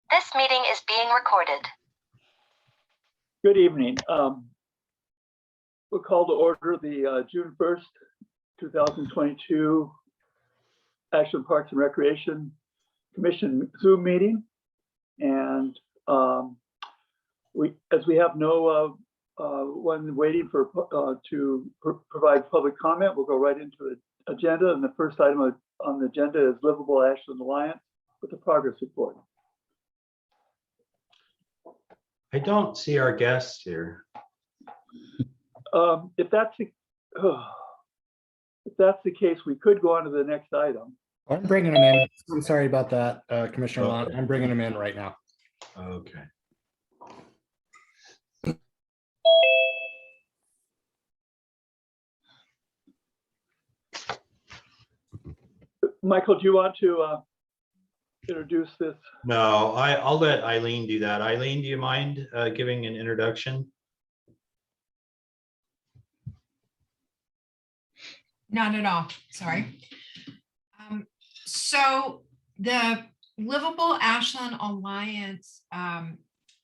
This meeting is being recorded. Good evening. We'll call to order the June 1st, 2022 Ashland Parks and Recreation Commission Zoom meeting. And as we have no one waiting for to provide public comment, we'll go right into the agenda. And the first item on the agenda is Livable Ashland Alliance with the progress report. I don't see our guests here. If that's the case, we could go on to the next item. I'm bringing them in. I'm sorry about that, Commissioner Okay. Lund. I'm bringing them in right now. Okay. Michael, do you want to introduce this? No, I'll let Eileen do that. Eileen, do you mind giving an introduction? Not at all, sorry. So the Livable Ashland Alliance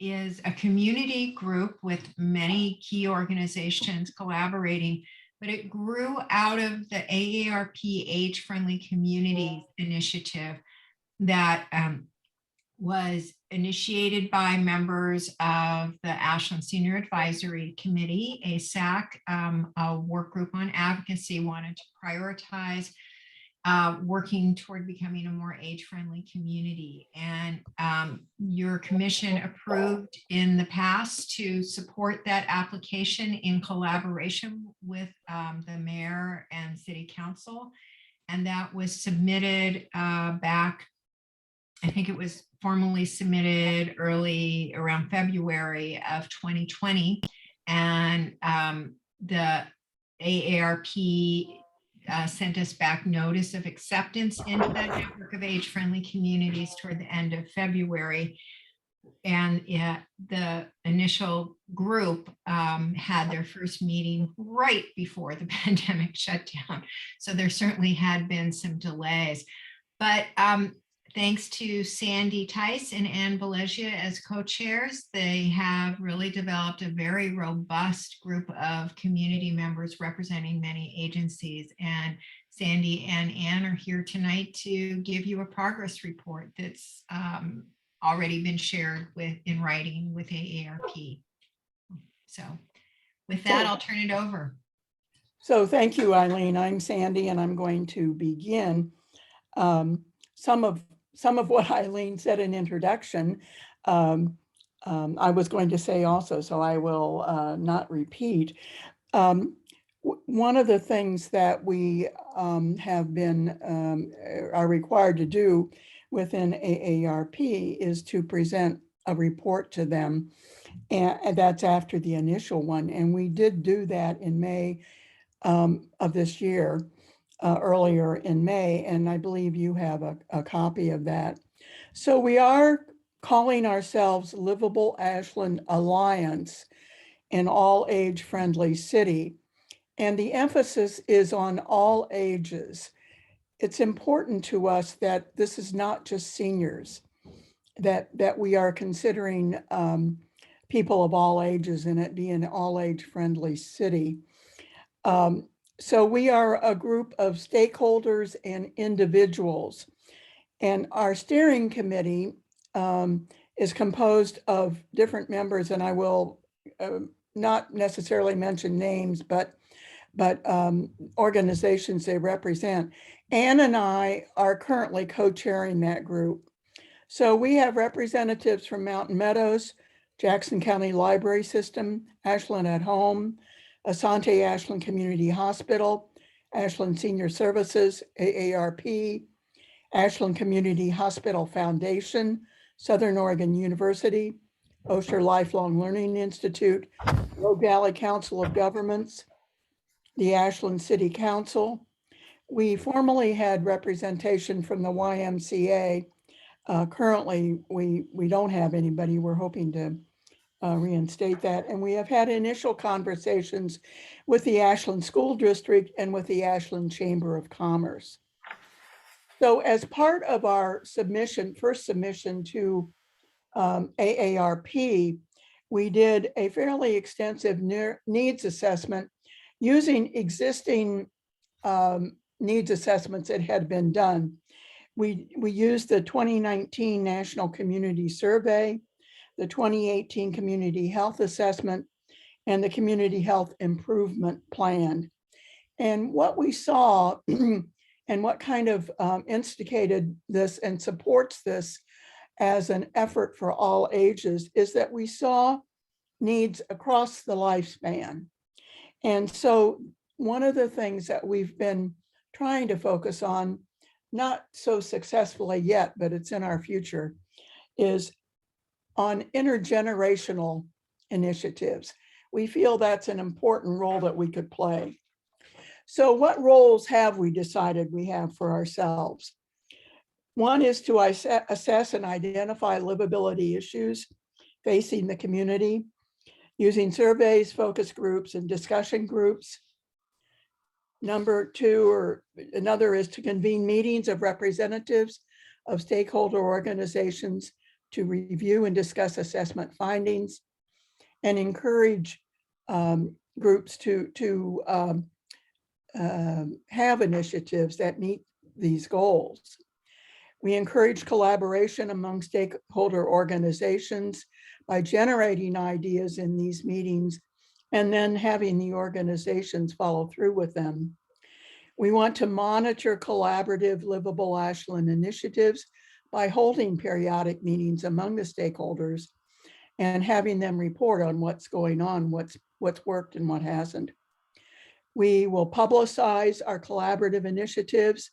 is a community group with many key organizations collaborating, but it grew out of the AARP Age-Friendly Communities Initiative that was initiated by members of the Ashland Senior Advisory Committee, ASAC, a work group on advocacy, wanted to prioritize working toward becoming a more age-friendly community. And your commission approved in the past to support that application in collaboration with the mayor and city council. And that was submitted back, I think it was formally submitted early around February of 2020. And the AARP sent us back notice of acceptance into that network of age-friendly communities toward the end of February. And the initial group had their first meeting right before the pandemic shut down. So there certainly had been some delays. But thanks to Sandy Tice and Ann Valegia as co-chairs, they have really developed a very robust group of community members representing many agencies. And Sandy and Ann are here tonight to give you a progress report that's already been shared in writing with AARP. So with that, I'll turn it over. So thank you, Eileen. I'm Sandy, and I'm going to begin. Some of what Eileen said in introduction, I was going to say also, so I will not repeat. One of the things that we have been, are required to do within AARP is to present a report to them, and that's after the initial one. And we did do that in May of this year. Earlier in May, and I believe you have a copy of that. So we are calling ourselves Livable Ashland Alliance, an all age friendly city. And the emphasis is on all ages. It's important to us that this is not just seniors, that we are considering people of all ages in it being an all age friendly city. So we are a group of stakeholders and individuals, and our steering committee is composed of different members, and I will not necessarily mention names, but organizations they represent. Ann and I are currently co-chairing that group. So we have representatives from Mountain Meadows, Jackson County Library System, Ashland at Home, Asante Ashland Community Hospital, Ashland Senior Services, AARP, Ashland Community Hospital Foundation, Southern Oregon University, Osher Lifelong Learning Institute, Rogue Valley Council of Governments, the Ashland City Council. We formerly had representation from the YMCA. Currently, we don't have anybody. We're hoping to reinstate that. And we have had initial conversations with the Ashland School District and with the Ashland Chamber of Commerce. So as part of our submission, first submission to AARP, we did a fairly extensive needs assessment using existing needs assessments that had been done. We used the 2019 National Community Survey, the 2018 Community Health Assessment, and the Community Health Improvement Plan. And what we saw and what kind of instigated this and supports this as an effort for all ages is that we saw needs across the lifespan. And so one of the things that we've been trying to focus on, not so successfully yet, but it's in our future, is on intergenerational initiatives. We feel that's an important role that we could play. So what roles have we decided we have for ourselves? One is to assess and identify livability issues facing the community using surveys, focus groups, and discussion groups. Number two, or another, is to convene meetings of representatives of stakeholder organizations to review and discuss assessment findings and encourage groups to have initiatives that meet these goals. We encourage collaboration among stakeholder organizations by generating ideas in these meetings and then having the organizations follow through with them. We want to monitor collaborative livable Ashland initiatives by holding periodic meetings among the stakeholders and having them report on what's going on, what's worked and what hasn't. We will publicize our collaborative initiatives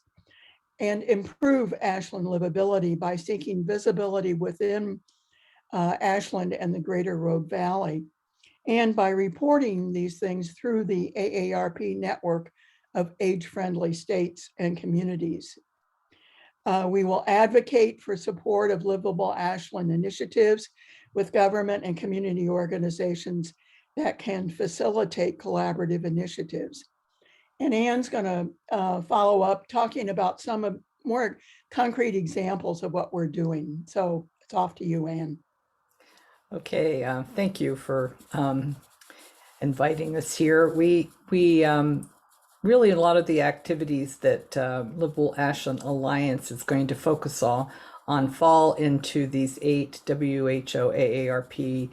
and improve Ashland livability by seeking visibility within Ashland and the greater Rogue Valley, and by reporting these things through the AARP network of age-friendly states and communities. We will advocate for support of livable Ashland initiatives with government and community organizations that can facilitate collaborative initiatives. And Ann's going to follow up talking about some of more concrete examples of what we're doing. So it's off to you, Ann. Okay, thank you for inviting us here. We really, a lot of the activities that Livable Ashland Alliance is going to focus on fall into these 8 WHO AARP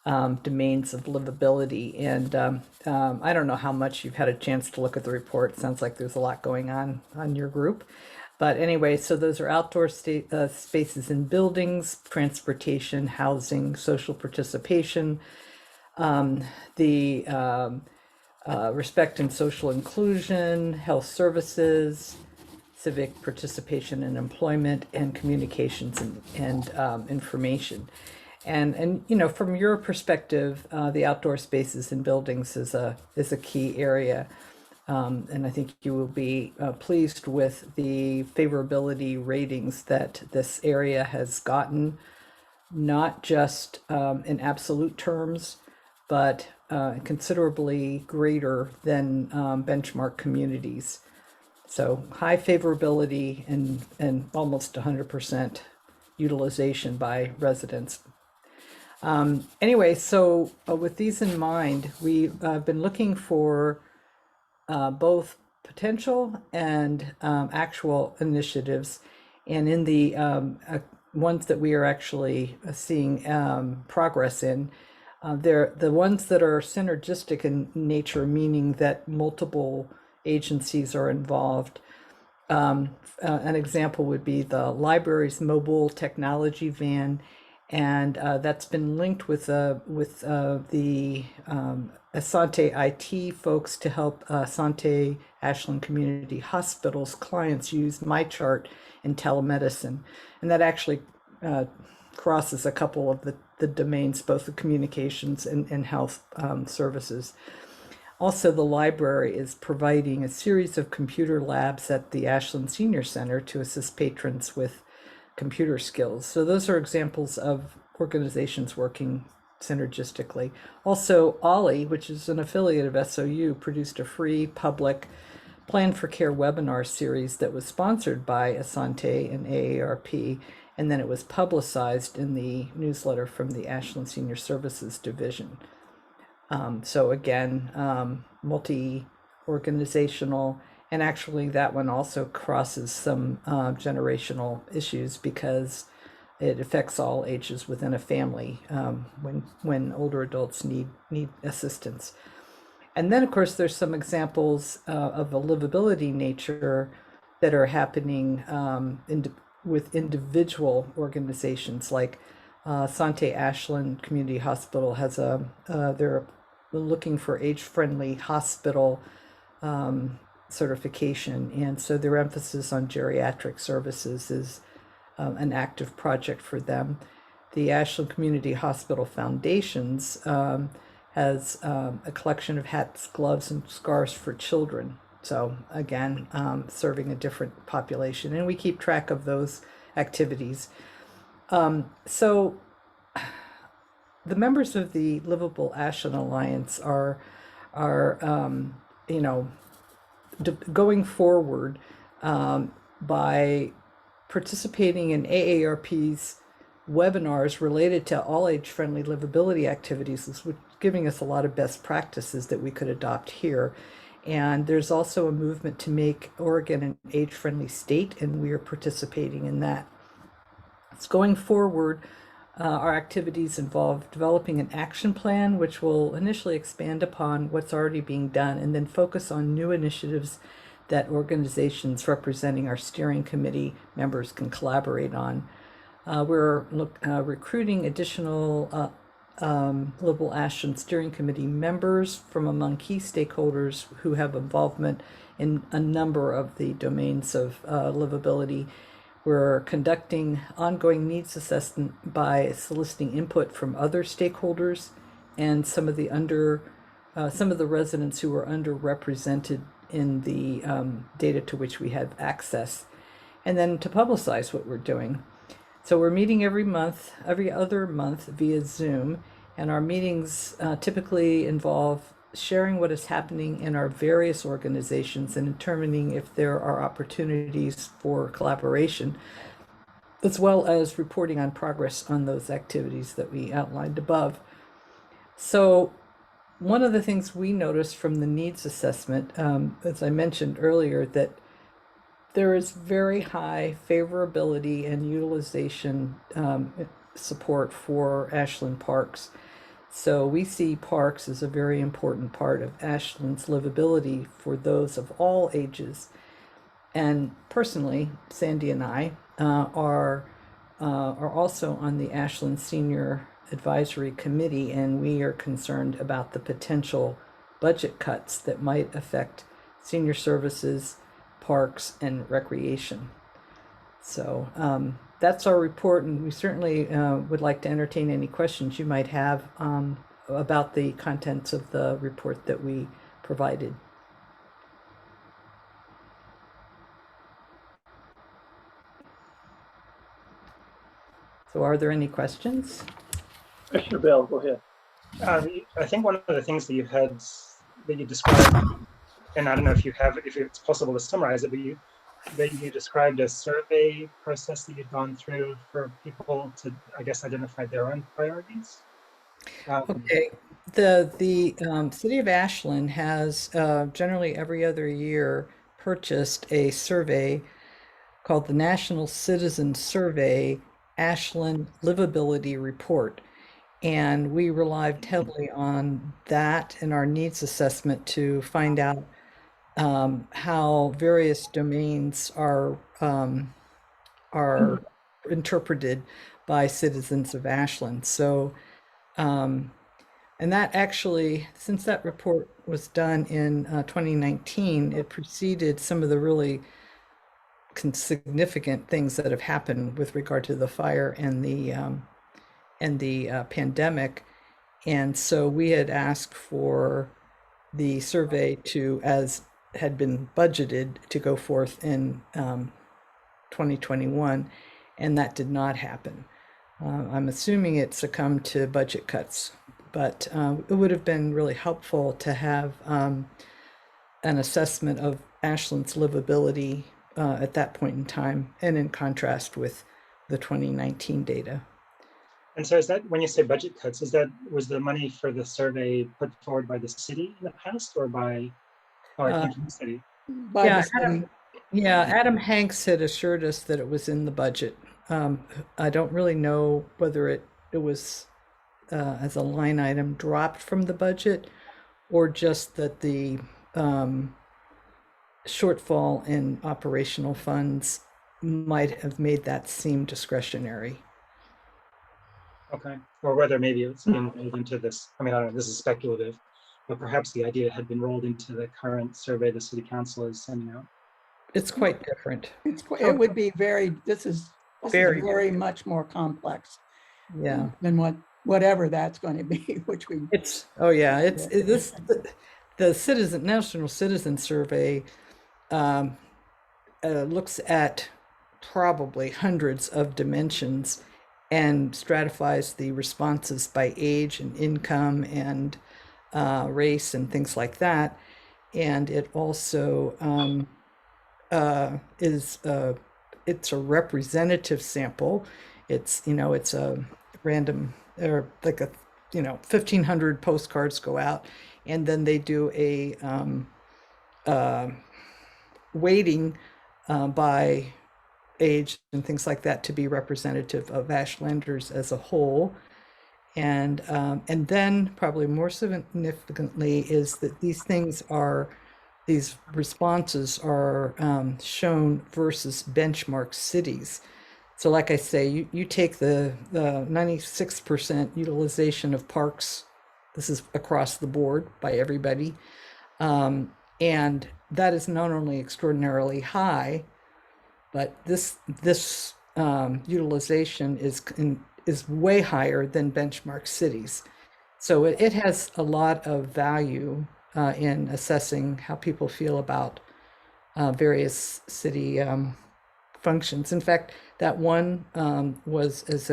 domains of livability. And I don't know how much you've had a chance to look at the report. It sounds like there's a lot going on your group. But anyway, so those are outdoor spaces and buildings, transportation, housing, social participation, the respect and social inclusion, health services, civic participation and employment, and communications and information. And you know, from your perspective, the outdoor spaces and buildings is a key area. And I think you will be pleased with the favorability ratings that this area has gotten, not just in absolute terms, but considerably greater than benchmark communities. So high favorability and almost 100% utilization by residents. Anyway, so with these in mind, we've been looking for both potential and actual initiatives. And in the ones that we are actually seeing progress in, they're the ones that are synergistic in nature, meaning that multiple agencies are involved. An example would be the library's mobile technology van, and that's been linked with the Asante IT folks to help Asante Ashland Community Hospital's clients use MyChart in telemedicine. And that actually crosses a couple of the domains, both the communications and health services. Also, the library is providing a series of computer labs at the Ashland Senior Center to assist patrons with computer skills. So those are examples of organizations working synergistically. Also, OLLI, which is an affiliate of SOU, produced a free public Plan for Care webinar series that was sponsored by Asante and AARP. And then it was publicized in the newsletter from the Ashland Senior Services Division. So again, multi-organizational, and actually that one also crosses some generational issues because it affects all ages within a family when older adults need assistance. And then, of course, there's some examples of a livability nature that are happening with individual organizations, like Sante Ashland Community Hospital has they're looking for age-friendly hospital certification, and so their emphasis on geriatric services is an active project for them. The Ashland Community Hospital Foundations has a collection of hats, gloves, and scarves for children. So again, serving a different population, and we keep track of those activities. So the members of the Livable Ashland Alliance are going forward by participating in AARP's webinars related to all age-friendly livability activities, which is giving us a lot of best practices that we could adopt here. And there's also a movement to make Oregon an age-friendly state, and we are participating in that. So going forward, our activities involve developing an action plan, which will initially expand upon what's already being done and then focus on new initiatives that organizations representing our steering committee members can collaborate on. We're recruiting additional Livable Ashland Steering Committee members from among key stakeholders who have involvement in a number of the domains of livability. We're conducting ongoing needs assessment by soliciting input from other stakeholders and some of the residents who are underrepresented in the data to which we have access, and then to publicize what we're doing. So we're meeting every other month via Zoom, and our meetings typically involve sharing what is happening in our various organizations and determining if there are opportunities for collaboration, as well as reporting on progress on those activities that we outlined above. So one of the things we noticed from the needs assessment, as I mentioned earlier, that there is very high favorability and utilization support for Ashland parks. So we see parks as a very important part of Ashland's livability for those of all ages. And personally, Sandy and I are also on the Ashland Senior Advisory Committee, and we are concerned about the potential budget cuts that might affect senior services, parks, and recreation. So that's our report, and we certainly would like to entertain any questions you might have about the contents of the report that we provided. So are there any questions? Commissioner Bell, go ahead. I think one of the things that you described, and I don't know if it's possible to summarize it, but you described a survey process that you'd gone through for people to, I guess, identify their own priorities. Okay, the city of Ashland has generally every other year purchased a survey called the National Citizen Survey Ashland Livability Report. And we relied heavily on that in our needs assessment to find out how various domains are interpreted by citizens of Ashland. So, and that actually, since that report was done in 2019, it preceded some of the really significant things that have happened with regard to the fire and the pandemic. And so we had asked for the survey to, as had been budgeted, to go forth in 2021, and that did not happen. I'm assuming it succumbed to budget cuts, but it would have been really helpful to have an assessment of Ashland's livability at that point in time, and in contrast with the 2019 data. And so is that, when you say budget cuts, was the money for the survey put forward by the city in the past or by, oh, it came from the city? By the city. Yeah, Adam Hanks had assured us that it was in the budget. I don't really know whether it was as a line item dropped from the budget or just that the shortfall in operational funds might have made that seem discretionary. Okay, or whether maybe it's been rolled into this, I mean, I don't know, this is speculative, but perhaps the idea had been rolled into the current survey the city council is sending out. It's quite different. It would be very, this is Very very much more complex Yeah. than whatever that's going to be, which we, It's, oh yeah, the citizen, National Citizen Survey looks at probably hundreds of dimensions and stratifies the responses by age and income and race and things like that. And it also it's a representative sample. It's, you know, it's a random, or like a, you know, 1,500 postcards go out, and then they do a weighting by age and things like that to be representative of Ashlanders as a whole. And then probably more significantly is that these responses are shown versus benchmark cities. So like I say, you take the 96% utilization of parks, this is across the board by everybody, and that is not only extraordinarily high, but this utilization is way higher than benchmark cities. So it has a lot of value in assessing how people feel about various city functions. In fact, that one there's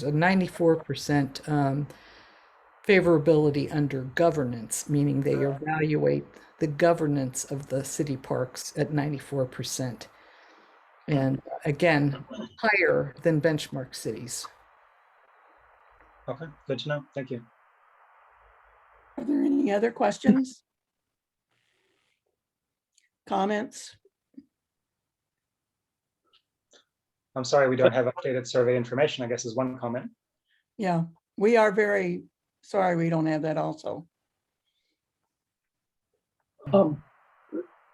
a 94% favorability under governance, meaning they evaluate the governance of the city parks at 94%. And again, higher than benchmark cities. Okay, good to know. Thank you. are there any other questions? Comments? I'm sorry we don't have updated survey information, I guess is one comment. Yeah, we are very sorry we don't have that also. Go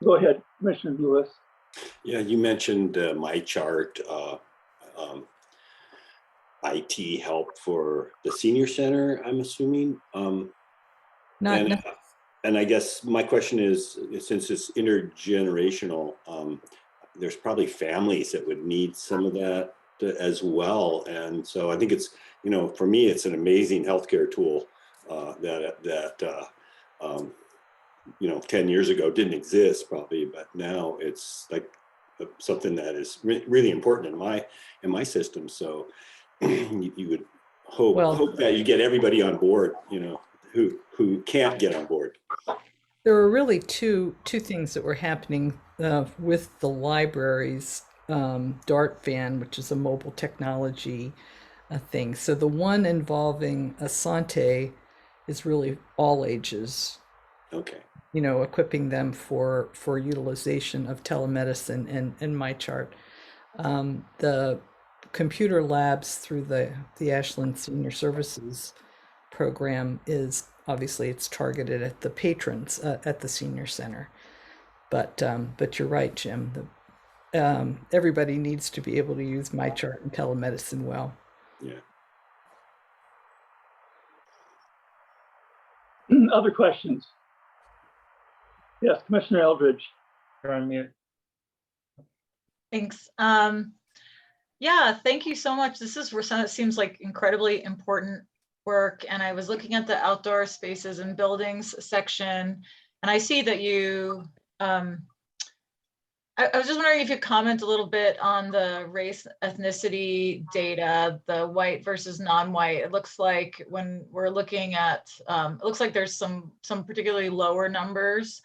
ahead, Commissioner Lewis. Yeah, you mentioned my chart, IT help for the senior center, I'm assuming. And I guess my question is, since it's intergenerational, there's probably families that would need some of that as well. And so I think it's, you know, for me, it's an amazing healthcare tool that you know, 10 years ago didn't exist probably, but now it's like something that is really important in my system. So you would hope that you get everybody on board, you know, who can't get on board. There were really two things that were happening with the library's DART van, which is a mobile technology thing. So the one involving Asante is really all ages. Okay. You know, equipping them for utilization of telemedicine and MyChart. The computer labs through the Ashland Senior Services program is obviously it's targeted at the patrons at the senior center. But you're right, Jim. Everybody needs to be able to use MyChart and telemedicine well. Yeah. Other questions? Yes, Commissioner Eldridge. You're on mute. Thanks. Yeah, thank you so much. This seems like incredibly important work. And I was looking at the outdoor spaces and buildings section, and I see that you, I was just wondering if you comment a little bit on the race ethnicity data, the white versus non-white. It looks like when we're looking at, it looks like there's some particularly lower numbers.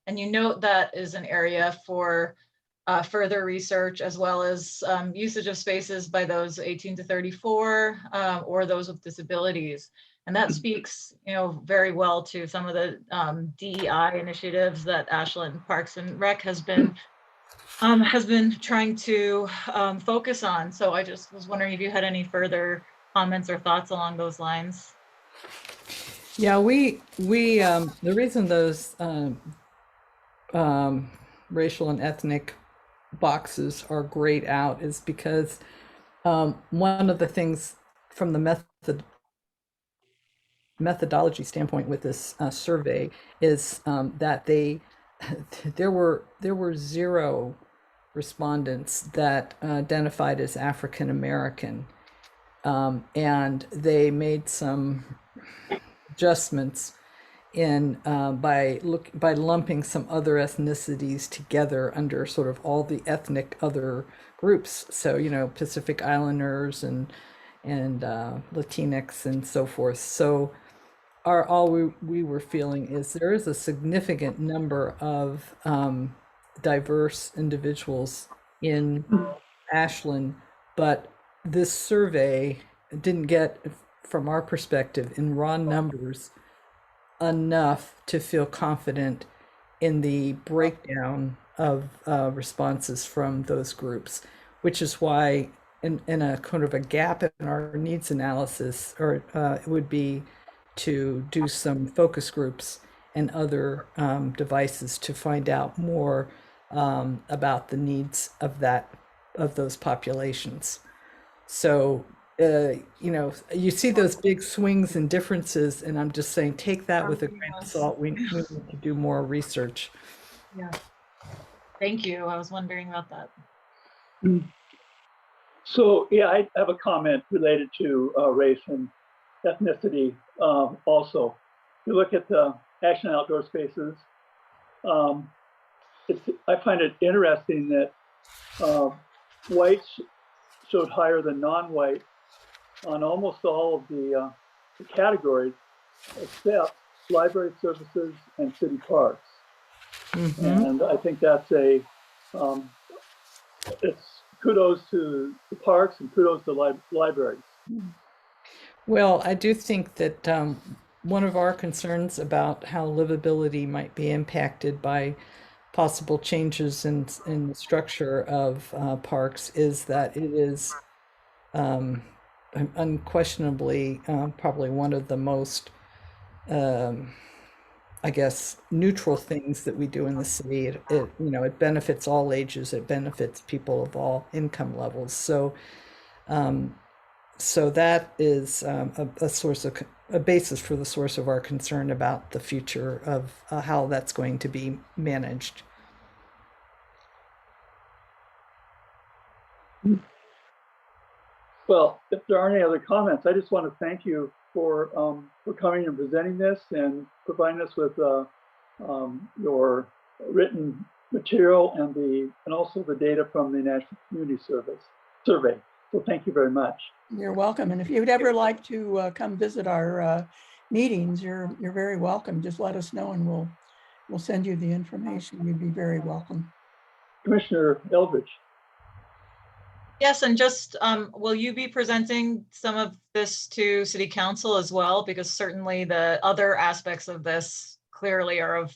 And you note that is an area for further research, as well as usage of spaces by those 18 to 34 or those with disabilities. And that speaks, very well to some of the DEI initiatives that Ashland Parks and Rec has been trying to focus on. So I just was wondering if you had any further comments or thoughts along those lines. Yeah, the reason those racial and ethnic boxes are grayed out is because one of the things from the methodology standpoint with this survey is that there were 0 respondents that identified as African American, and they made some adjustments in by lumping some other ethnicities together under sort of all the ethnic other groups. So Pacific Islanders and Latinx and so forth. So all we were feeling is there is a significant number of diverse individuals in Ashland, but this survey didn't get, from our perspective, in raw numbers, enough to feel confident in the breakdown of responses from those groups, which is why in a kind of a gap in our needs analysis, or it would be to do some focus groups and other devices to find out more about the needs of those populations. So you see those big swings and differences, and I'm just saying, take that with a grain of salt. We need to do more research. Yeah. Thank you. I was wondering about that. So, yeah, I have a comment related to race and ethnicity also. If you look at the Ashland Outdoor Spaces, I find it interesting that whites showed higher than non-white on almost all of the categories, except library services and city parks. Mm-hmm. And I think that's it's kudos to the parks and kudos to libraries. Well, I do think that one of our concerns about how livability might be impacted by possible changes in the structure of parks is that it is unquestionably probably one of the most I guess neutral things that we do in the city. It benefits all ages, it benefits people of all income levels. So that is a basis for the source of our concern about the future of how that's going to be managed. Well, if there aren't any other comments, I just want to thank you for coming and presenting this and providing us with your written material and also the data from the National Community Survey. So thank you very much. You're welcome. And if you'd ever like to come visit our meetings, you're very welcome. Just let us know and we'll send you the information. You'd be very welcome. Commissioner Eldridge. Yes, and just will you be presenting some of this to City Council as well? Because certainly the other aspects of this clearly are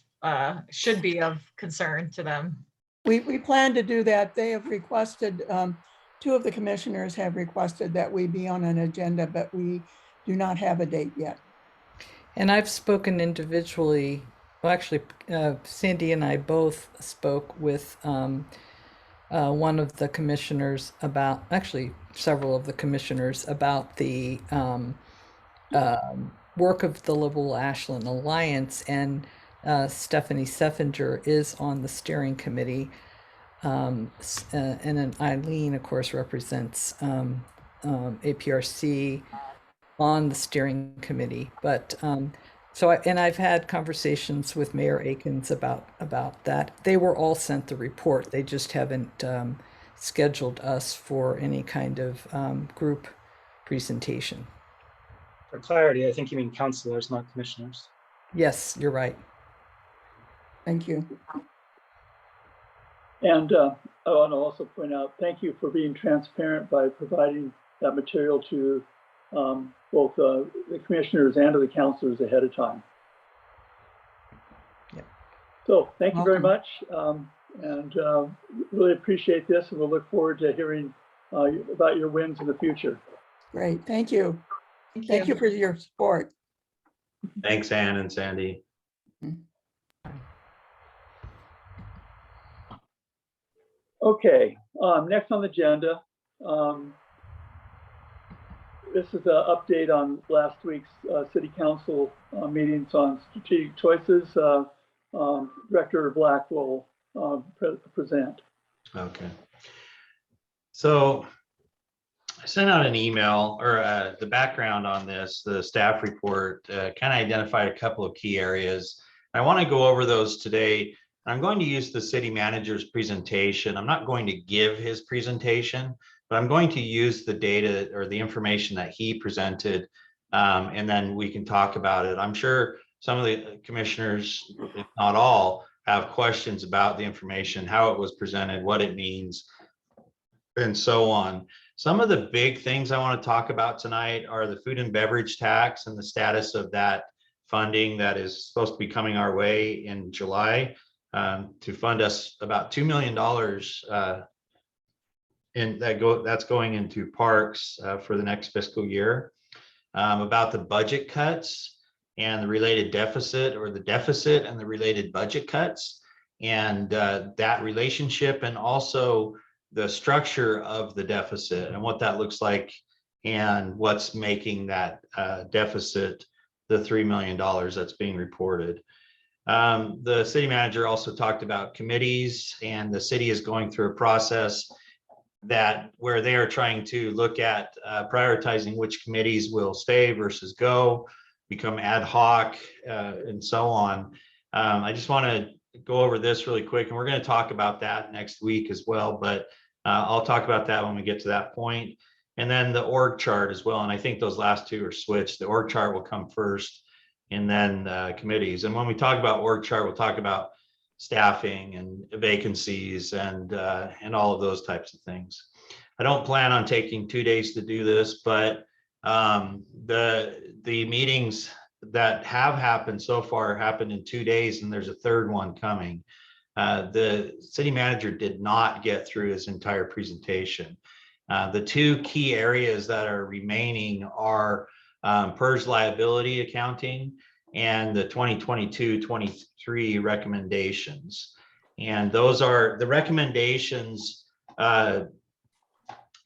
should be of concern to them. We plan to do that. They have requested, 2 of the commissioners have requested that we be on an agenda, but we do not have a date yet. And I've spoken individually. Well, actually, Sandy and I both spoke with one of the commissioners about, actually several of the commissioners, about the work of the Livable Ashland Alliance, and Stephanie Seffinger is on the steering committee, and then Eileen, of course, represents APRC on the steering committee. But and I've had conversations with Mayor Akins about that. They were all sent the report. They just haven't scheduled us for any kind of group presentation. For clarity, I think you mean councilors, not commissioners. Yes, you're right. Thank you. And I want to also point out, thank you for being transparent by providing that material to both the commissioners and to the counselors ahead of time. Yep. So thank you very Welcome. much. And really appreciate this, and we'll look forward to hearing about your wins in the future. Great, thank you. Thank Thank you you. for your support. Thanks, Ann and Sandy. Okay, next on the agenda. This is an update on last week's city council meetings on strategic choices. Director Black will present. Okay. So I sent out an email, or the background on this, the staff report, kind of identified a couple of key areas. I want to go over those today. I'm going to use the city manager's presentation. I'm not going to give his presentation, but I'm going to use the data or the information that he presented, and then we can talk about it. I'm sure some of the commissioners, if not all, have questions about the information, how it was presented, what it means, and so on. Some of the big things I want to talk about tonight are the food and beverage tax and the status of that funding that is supposed to be coming our way in July, to fund us about $2 million that's going into parks for the next fiscal year. About the budget cuts and the related deficit, or the deficit and the related budget cuts, and that relationship, and also the structure of the deficit and what that looks like, and what's making that deficit the $3 million that's being reported. The city manager also talked about committees, and the city is going through a process where they are trying to look at prioritizing which committees will stay versus go, become ad hoc, and so on. I just want to go over this really quick, and we're going to talk about that next week as well, but I'll talk about that when we get to that point. And then the org chart as well, and I think those last two are switched. The org chart will come first, and then committees. And when we talk about org chart, we'll talk about staffing and vacancies and all of those types of things. I don't plan on taking 2 days to do this, but the meetings that have happened so far happened in 2 days, and there's a third one coming. The city manager did not get through his entire presentation. The two key areas that are remaining are PERS liability accounting and the 2022-23 recommendations. And those are the recommendations,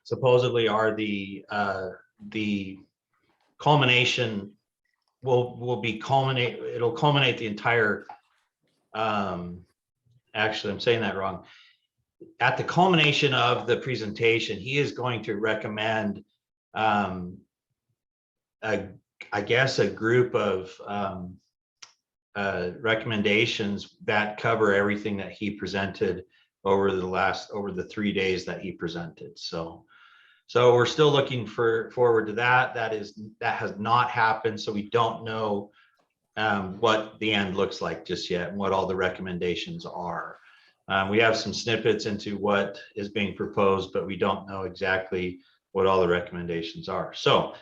supposedly are the culmination, it'll culminate the entire, actually, I'm saying that wrong. At the culmination of the presentation, he is going to recommend, I guess, a group of recommendations that cover everything that he presented over the 3 days that he presented. So we're still looking forward to that. That has not happened, so we don't know what the end looks like just yet, and what all the recommendations are. We have some snippets into what is being proposed, but we don't know exactly what all the recommendations are. So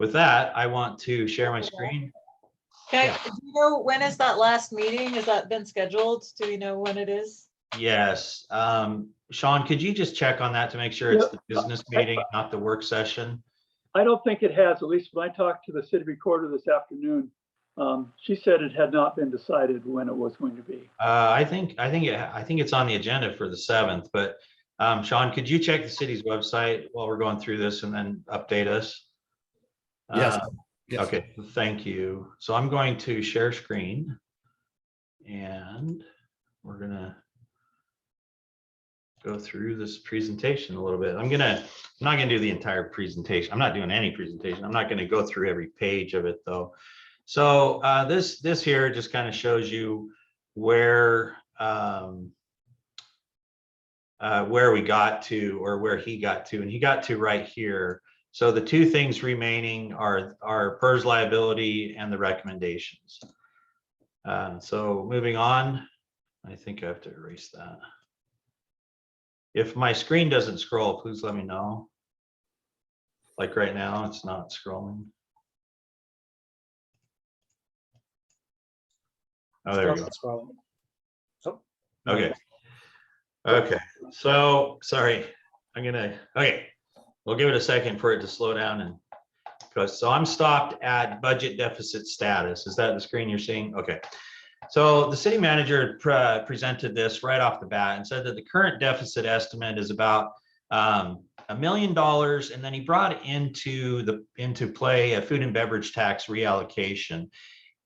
with that, I want to share my screen. Okay, Yeah. do you know when is that last meeting? Has that been scheduled? Do we know when it is? Yes. Sean, could you just check on that to make sure it's the business meeting, not the work session? I don't think it has, at least when I talked to the city recorder this afternoon, she said it had not been decided when it was going to be. I think it's on the agenda for the 7th, but Sean, could you check the city's website while we're going through this and then update us? Yes. Yes. Okay, thank you. So I'm going to share screen, and we're gonna go through this presentation a little bit. I'm not gonna do the entire presentation. I'm not doing any presentation. I'm not gonna go through every page of it though. So this here just kind of shows you where we got to, or where he got to, and he got to right here. So the two things remaining are PERS liability and the recommendations. So moving on, I think I have to erase that. If my screen doesn't scroll, please let me know. Like right now, it's not scrolling. Oh, there we go. Scroll. Oh, Okay. Okay. So sorry. Okay. We'll give it a second for it to slow down and because so I'm stopped at budget deficit status. Is that the screen you're seeing? Okay. So the city manager presented this right off the bat and said that the current deficit estimate is about $1 million, and then he brought into play a food and beverage tax reallocation.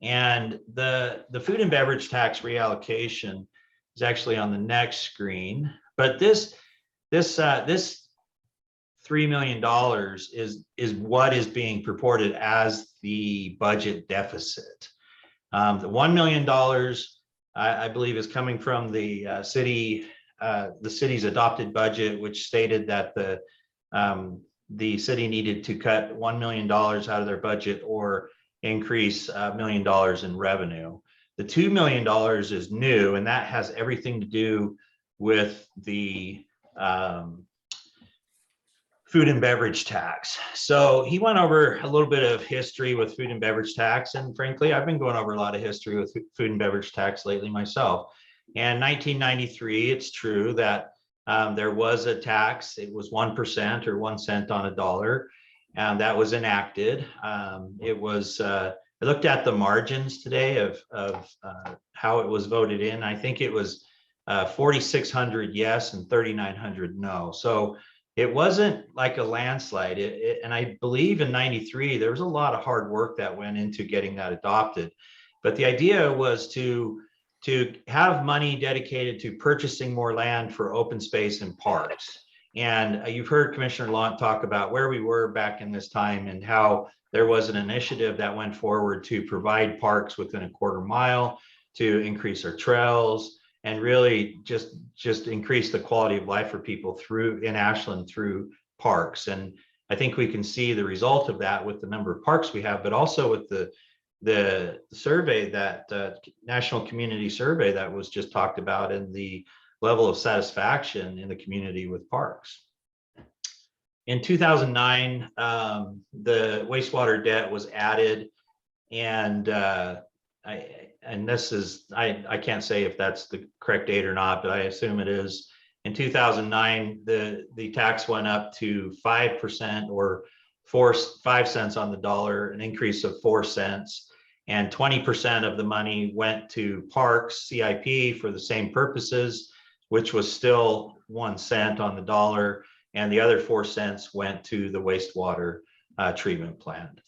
And the food and beverage tax reallocation is actually on the next screen. But this $3 million is what is being purported as the budget deficit. The $1 million, I believe, is coming from the city's adopted budget, which stated that the city needed to cut $1 million out of their budget or increase $1 million in revenue. The $2 million is new, and that has everything to do with the food and beverage tax. So he went over a little bit of history with food and beverage tax. And frankly, I've been going over a lot of history with food and beverage tax lately myself. And 1993, it's true that there was a tax. It was 1% or 1 cent on a dollar. And that was enacted. I looked at the margins today of how it was voted in. I think it was 4,600 yes and 3,900 no. So it wasn't like a landslide. And I believe in 93, there was a lot of hard work that went into getting that adopted. But the idea was to have money dedicated to purchasing more land for open space and parks. And you've heard Commissioner Lant talk about where we were back in this time and how there was an initiative that went forward to provide parks within a quarter mile, to increase our trails, and really just increase the quality of life for people in Ashland through parks. And I think we can see the result of that with the number of parks we have, but also with the survey, that national community survey that was just talked about, and the level of satisfaction in the community with parks. In 2009, the wastewater debt was added, and I can't say if that's the correct date or not, but I assume it is. In 2009, the tax went up to 5% or 5 cents on the dollar, an increase of 4 cents, and 20% of the money went to parks CIP for the same purposes, which was still 1 cent on the dollar, and the other 4 cents went to the wastewater treatment plant.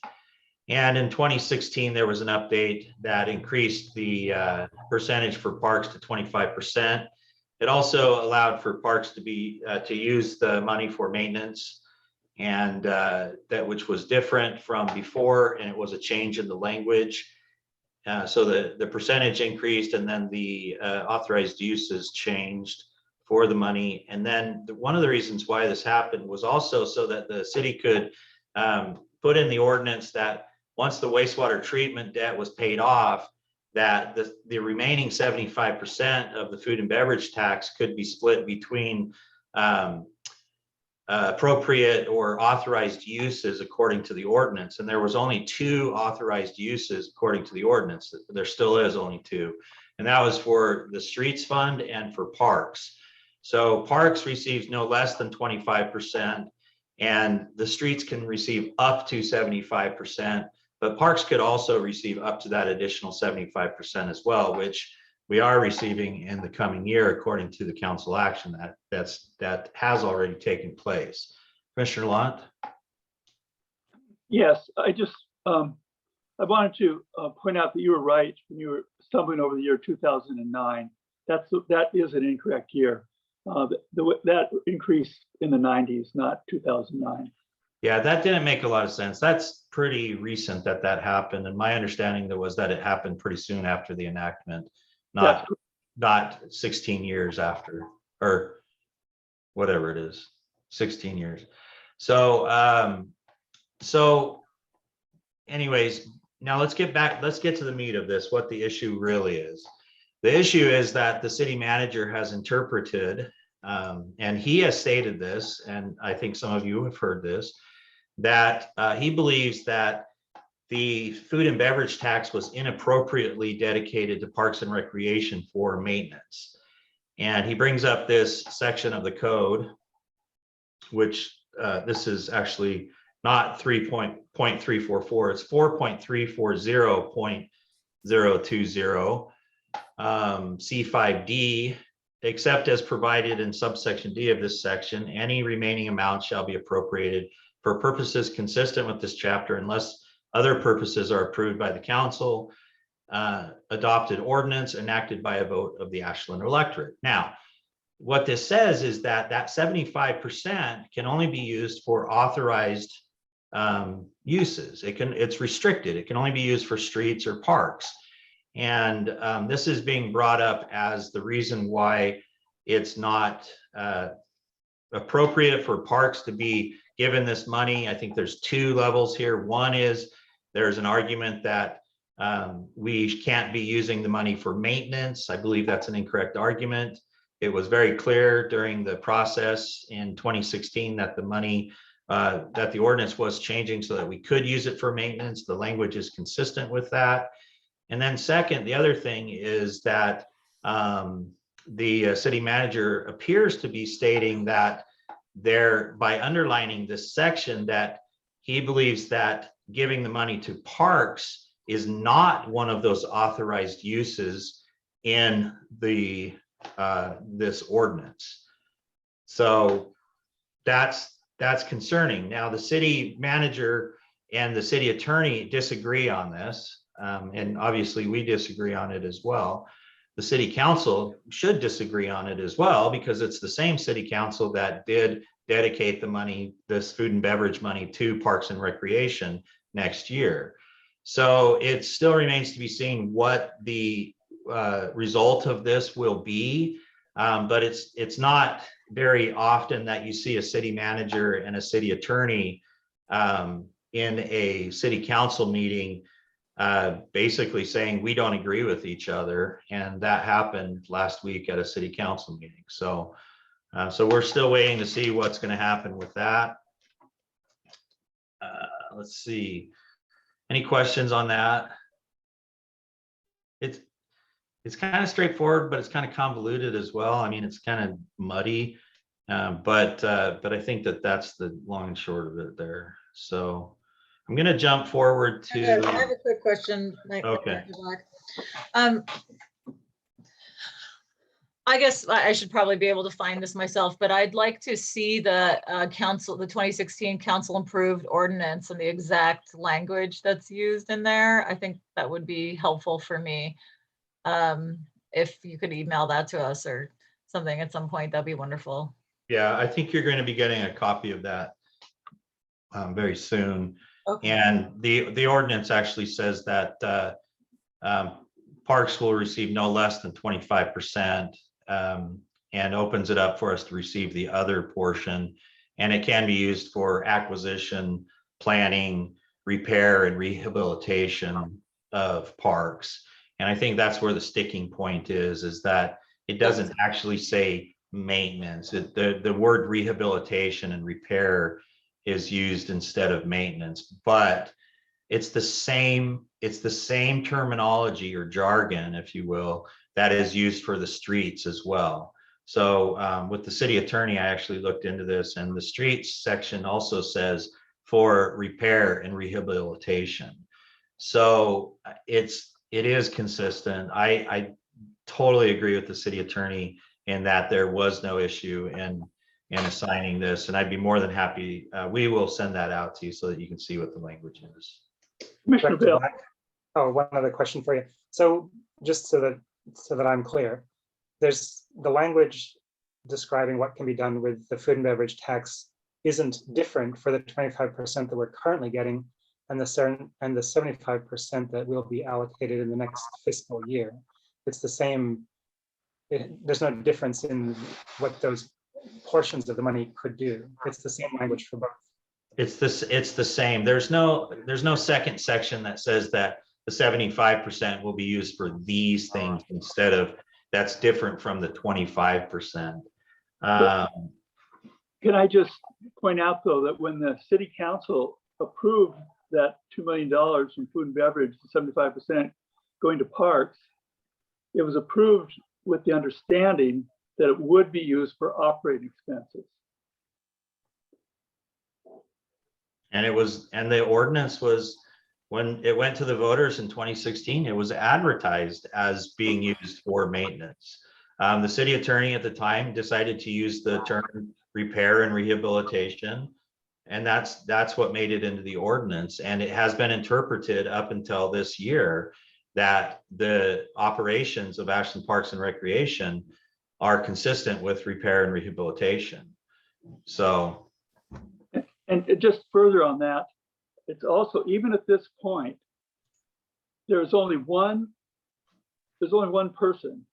And in 2016, there was an update that increased the percentage for parks to 25%. It also allowed for parks to use the money for maintenance, and which was different from before, and it was a change in the language. So the percentage increased, and then the authorized uses changed for the money. And then one of the reasons why this happened was also so that the city could put in the ordinance that once the wastewater treatment debt was paid off, that the remaining 75% of the food and beverage tax could be split between appropriate or authorized uses according to the ordinance. And there was only 2 authorized uses according to the ordinance. There still is only 2. And that was for the streets fund and for parks. So parks receives no less than 25%, and the streets can receive up to 75%. But parks could also receive up to that additional 75% as well, which we are receiving in the coming year, according to the council action that has already taken place. Commissioner Lant? Yes, I wanted to point out that you were right when you were stumbling over the year 2009. That is an incorrect year. That increased in the 90s, not 2009. Yeah, that didn't make a lot of sense. That's pretty recent that happened. And my understanding was that it happened pretty soon after the enactment, not 16 years after, or whatever it is, 16 years. So, anyways, now let's get to the meat of this, what the issue really is. The issue is that the city manager has interpreted and he has stated this, and I think some of you have heard this, that he believes that the food and beverage tax was inappropriately dedicated to Parks and Recreation for maintenance. And he brings up this section of the code, which this is actually not 3.344, it's 4.340.020 C5D, except as provided in subsection D of this section, any remaining amount shall be appropriated for purposes consistent with this chapter unless other purposes are approved by the council, adopted ordinance enacted by a vote of the Ashland electorate. Now, what this says is that that 75% can only be used for authorized uses. It's restricted. It can only be used for streets or parks. And this is being brought up as the reason why it's not appropriate for parks to be given this money. I think there's two levels here. One is there's an argument that we can't be using the money for maintenance. I believe that's an incorrect argument. It was very clear during the process in 2016 that the money, that the ordinance was changing so that we could use it for maintenance. The language is consistent with that. And then second, the other thing is that the city manager appears to be stating that by underlining this section, that he believes that giving the money to parks is not one of those authorized uses in the this ordinance. So that's concerning. Now, the city manager and the city attorney disagree on this, and obviously we disagree on it as well. The city council should disagree on it as well, because it's the same city council that did dedicate the money, this food and beverage money, to Parks and Recreation next year. So it still remains to be seen what the result of this will be, but it's not very often that you see a city manager and a city attorney in a city council meeting basically saying we don't agree with each other, and that happened last week at a city council meeting. So so we're still waiting to see what's going to happen with that. Let's see, any questions on that? It's kind of straightforward, but it's kind of convoluted as well. I mean, it's kind of muddy, but I think that that's the long and short of it there. So I'm going to jump forward to. I have a quick question. Okay. I guess I should probably be able to find this myself, but I'd like to see the council, the 2016 council improved ordinance and the exact language that's used in there. I think that would be helpful for me. If you could email that to us or something at some point, that'd be wonderful. Yeah, I think you're going to be getting a copy of that very soon. Okay. And the ordinance actually says that parks will receive no less than 25%, and opens it up for us to receive the other portion. And it can be used for acquisition, planning, repair, and rehabilitation of parks. And I think that's where the sticking point is that it doesn't actually say maintenance. The word rehabilitation and repair is used instead of maintenance, but it's the same terminology or jargon, if you will, that is used for the streets as well. So with the city attorney, I actually looked into this, and the streets section also says for repair and rehabilitation. So it is consistent. I totally agree with the city attorney in that there was no issue in assigning this, and I'd be more than happy. We will send that out to you so that you can see what the language is. Commissioner Dr. Bill. Black. Oh, one other question for you. So just so that I'm clear, there's the language describing what can be done with the food and beverage tax isn't different for the 25% that we're currently getting and the 75% that will be allocated in the next fiscal year. It's the same. There's no difference in what those portions of the money could do. It's the same language for both. It's the same. There's no second section that says that the 75% will be used for these things instead of, that's different from the 25%. Can I just point out, though, that when the city council approved that $2 million from food and beverage to 75% going to parks, it was approved with the understanding that it would be used for operating expenses. And the ordinance was, when it went to the voters in 2016, it was advertised as being used for maintenance. The city attorney at the time decided to use the term repair and rehabilitation. And that's what made it into the ordinance. And it has been interpreted up until this year that the operations of Ashland Parks and Recreation are consistent with repair and rehabilitation. So. And just further on that, it's also, even at this point, there's only one person,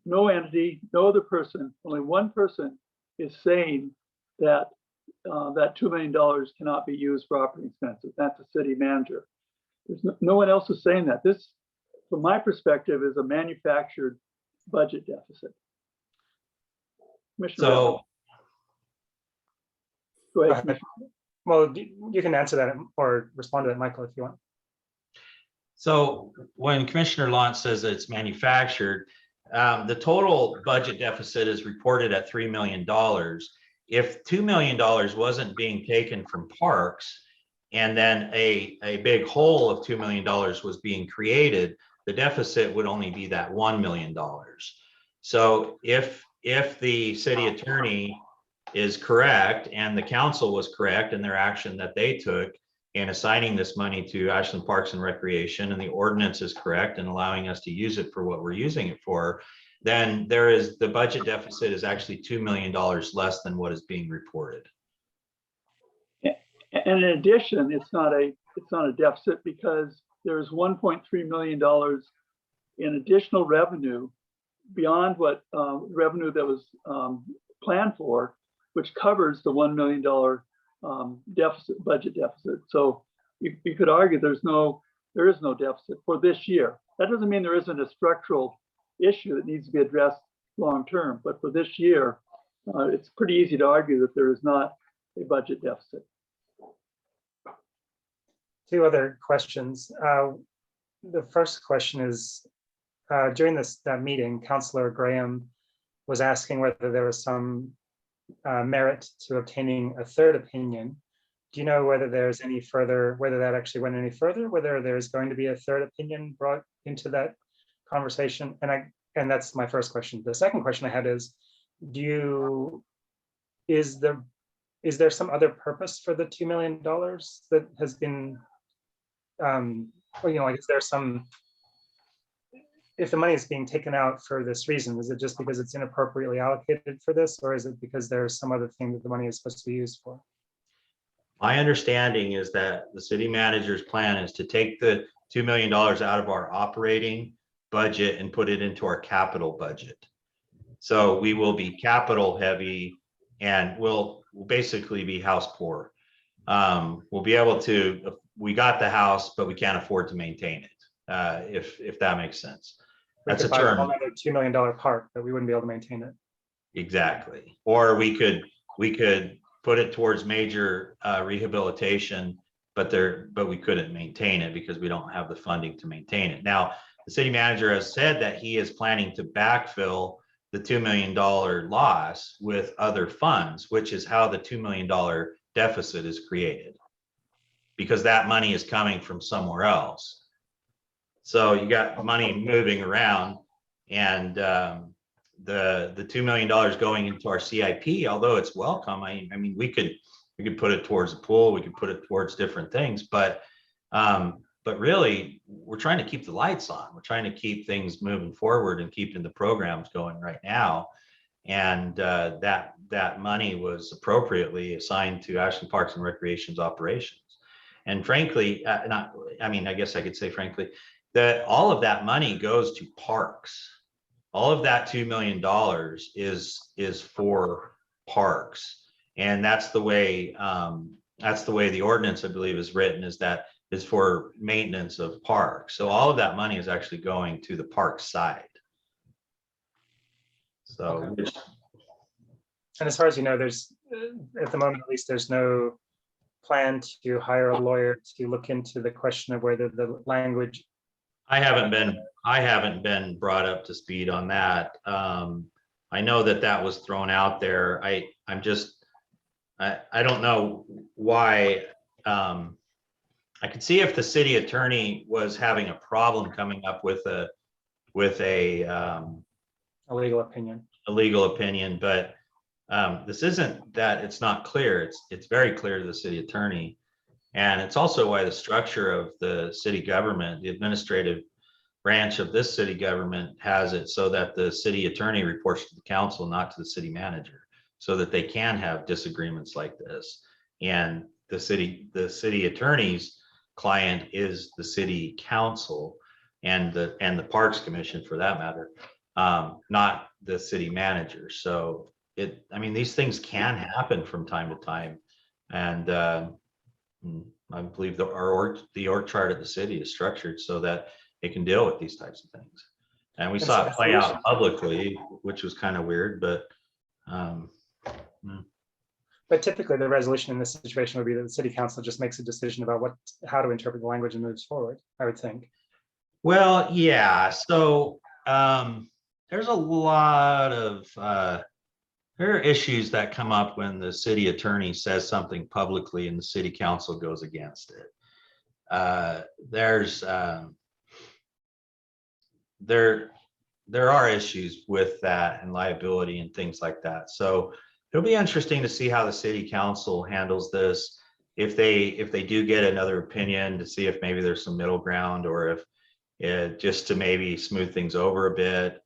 no entity, no other person, only one person is saying that that $2 million cannot be used for operating expenses. That's the city manager. There's no one else is saying that. This, from my perspective, is a manufactured budget deficit. Commissioner So. Redmond. Go ahead, Commissioner. Well, you can answer that or respond to that, Michael, if you want. So when Commissioner Lantz says that it's manufactured, the total budget deficit is reported at $3 million. If $2 million wasn't being taken from parks, and then a big hole of $2 million was being created, the deficit would only be that $1 million. So if the city attorney is correct and the council was correct in their action that they took in assigning this money to Ashland Parks and Recreation, and the ordinance is correct in allowing us to use it for what we're using it for, then the budget deficit is actually $2 million less than what is being reported. And in addition, it's not a deficit because there's $1.3 million in additional revenue beyond what revenue that was planned for, which covers the $1 million budget deficit. So you could argue there is no deficit for this year. That doesn't mean there isn't a structural issue that needs to be addressed long term, but for this year, it's pretty easy to argue that there is not a budget deficit. Two other questions. The first question is, during that meeting, Councillor Graham was asking whether there was some merit to obtaining a third opinion. Do you know whether there's any further, whether that actually went any further, whether there's going to be a third opinion brought into that conversation? And that's my first question. The second question I had is, is there some other purpose for the $2 million that has been, like, is there some, if the money is being taken out for this reason, is it just because it's inappropriately allocated for this, or is it because there's some other thing that the money is supposed to be used for? My understanding is that the city manager's plan is to take the $2 million out of our operating budget and put it into our capital budget. So we will be capital heavy and we'll basically be house poor. We'll be able to, we got the house, but we can't afford to maintain it, if that makes sense. That's a term. Another $2 million park, but we wouldn't be able to maintain it. Exactly. Or we could put it towards major rehabilitation, but we couldn't maintain it because we don't have the funding to maintain it. Now, the city manager has said that he is planning to backfill the $2 million loss with other funds, which is how the $2 million deficit is created, because that money is coming from somewhere else. So you got money moving around, and the $2 million going into our CIP, although it's welcome. I mean, we could put it towards the pool, we could put it towards different things, but really we're trying to keep the lights on. We're trying to keep things moving forward and keeping the programs going right now. And that money was appropriately assigned to Ashland Parks and Recreation's operations. And frankly, I guess I could say frankly, that all of that money goes to parks. All of that $2 million is for parks. And that's the way the ordinance, I believe, is written, is for maintenance of parks. So all of that money is actually going to the park side. So, Okay. And as far as you know, there's, at the moment at least, there's no plan to hire a lawyer to look into the question of whether the language. I haven't been brought up to speed on that. I know that that was thrown out there. I don't know why. I could see if the city attorney was having a problem coming up with a Legal opinion. a legal opinion, but this isn't that it's not clear. It's very clear to the city attorney. And it's also why the structure of the city government, the administrative branch of this city government, has it so that the city attorney reports to the council, not to the city manager, so that they can have disagreements like this. And the city attorney's client is the city council and the Parks Commission, for that matter, not the city manager. So I mean, these things can happen from time to time. And I believe the org chart of the city is structured so that it can deal with these types of things. And we saw it play out publicly, which was kind of weird, but But typically the resolution in this situation would be that the city council just makes a decision about how to interpret the language and moves forward, I would think. well, yeah. So there's a lot of there are issues that come up when the city attorney says something publicly and the city council goes against it. There are issues with that and liability and things like that. So it'll be interesting to see how the city council handles this. If they do get another opinion, to see if maybe there's some middle ground, or if just to maybe smooth things over a bit.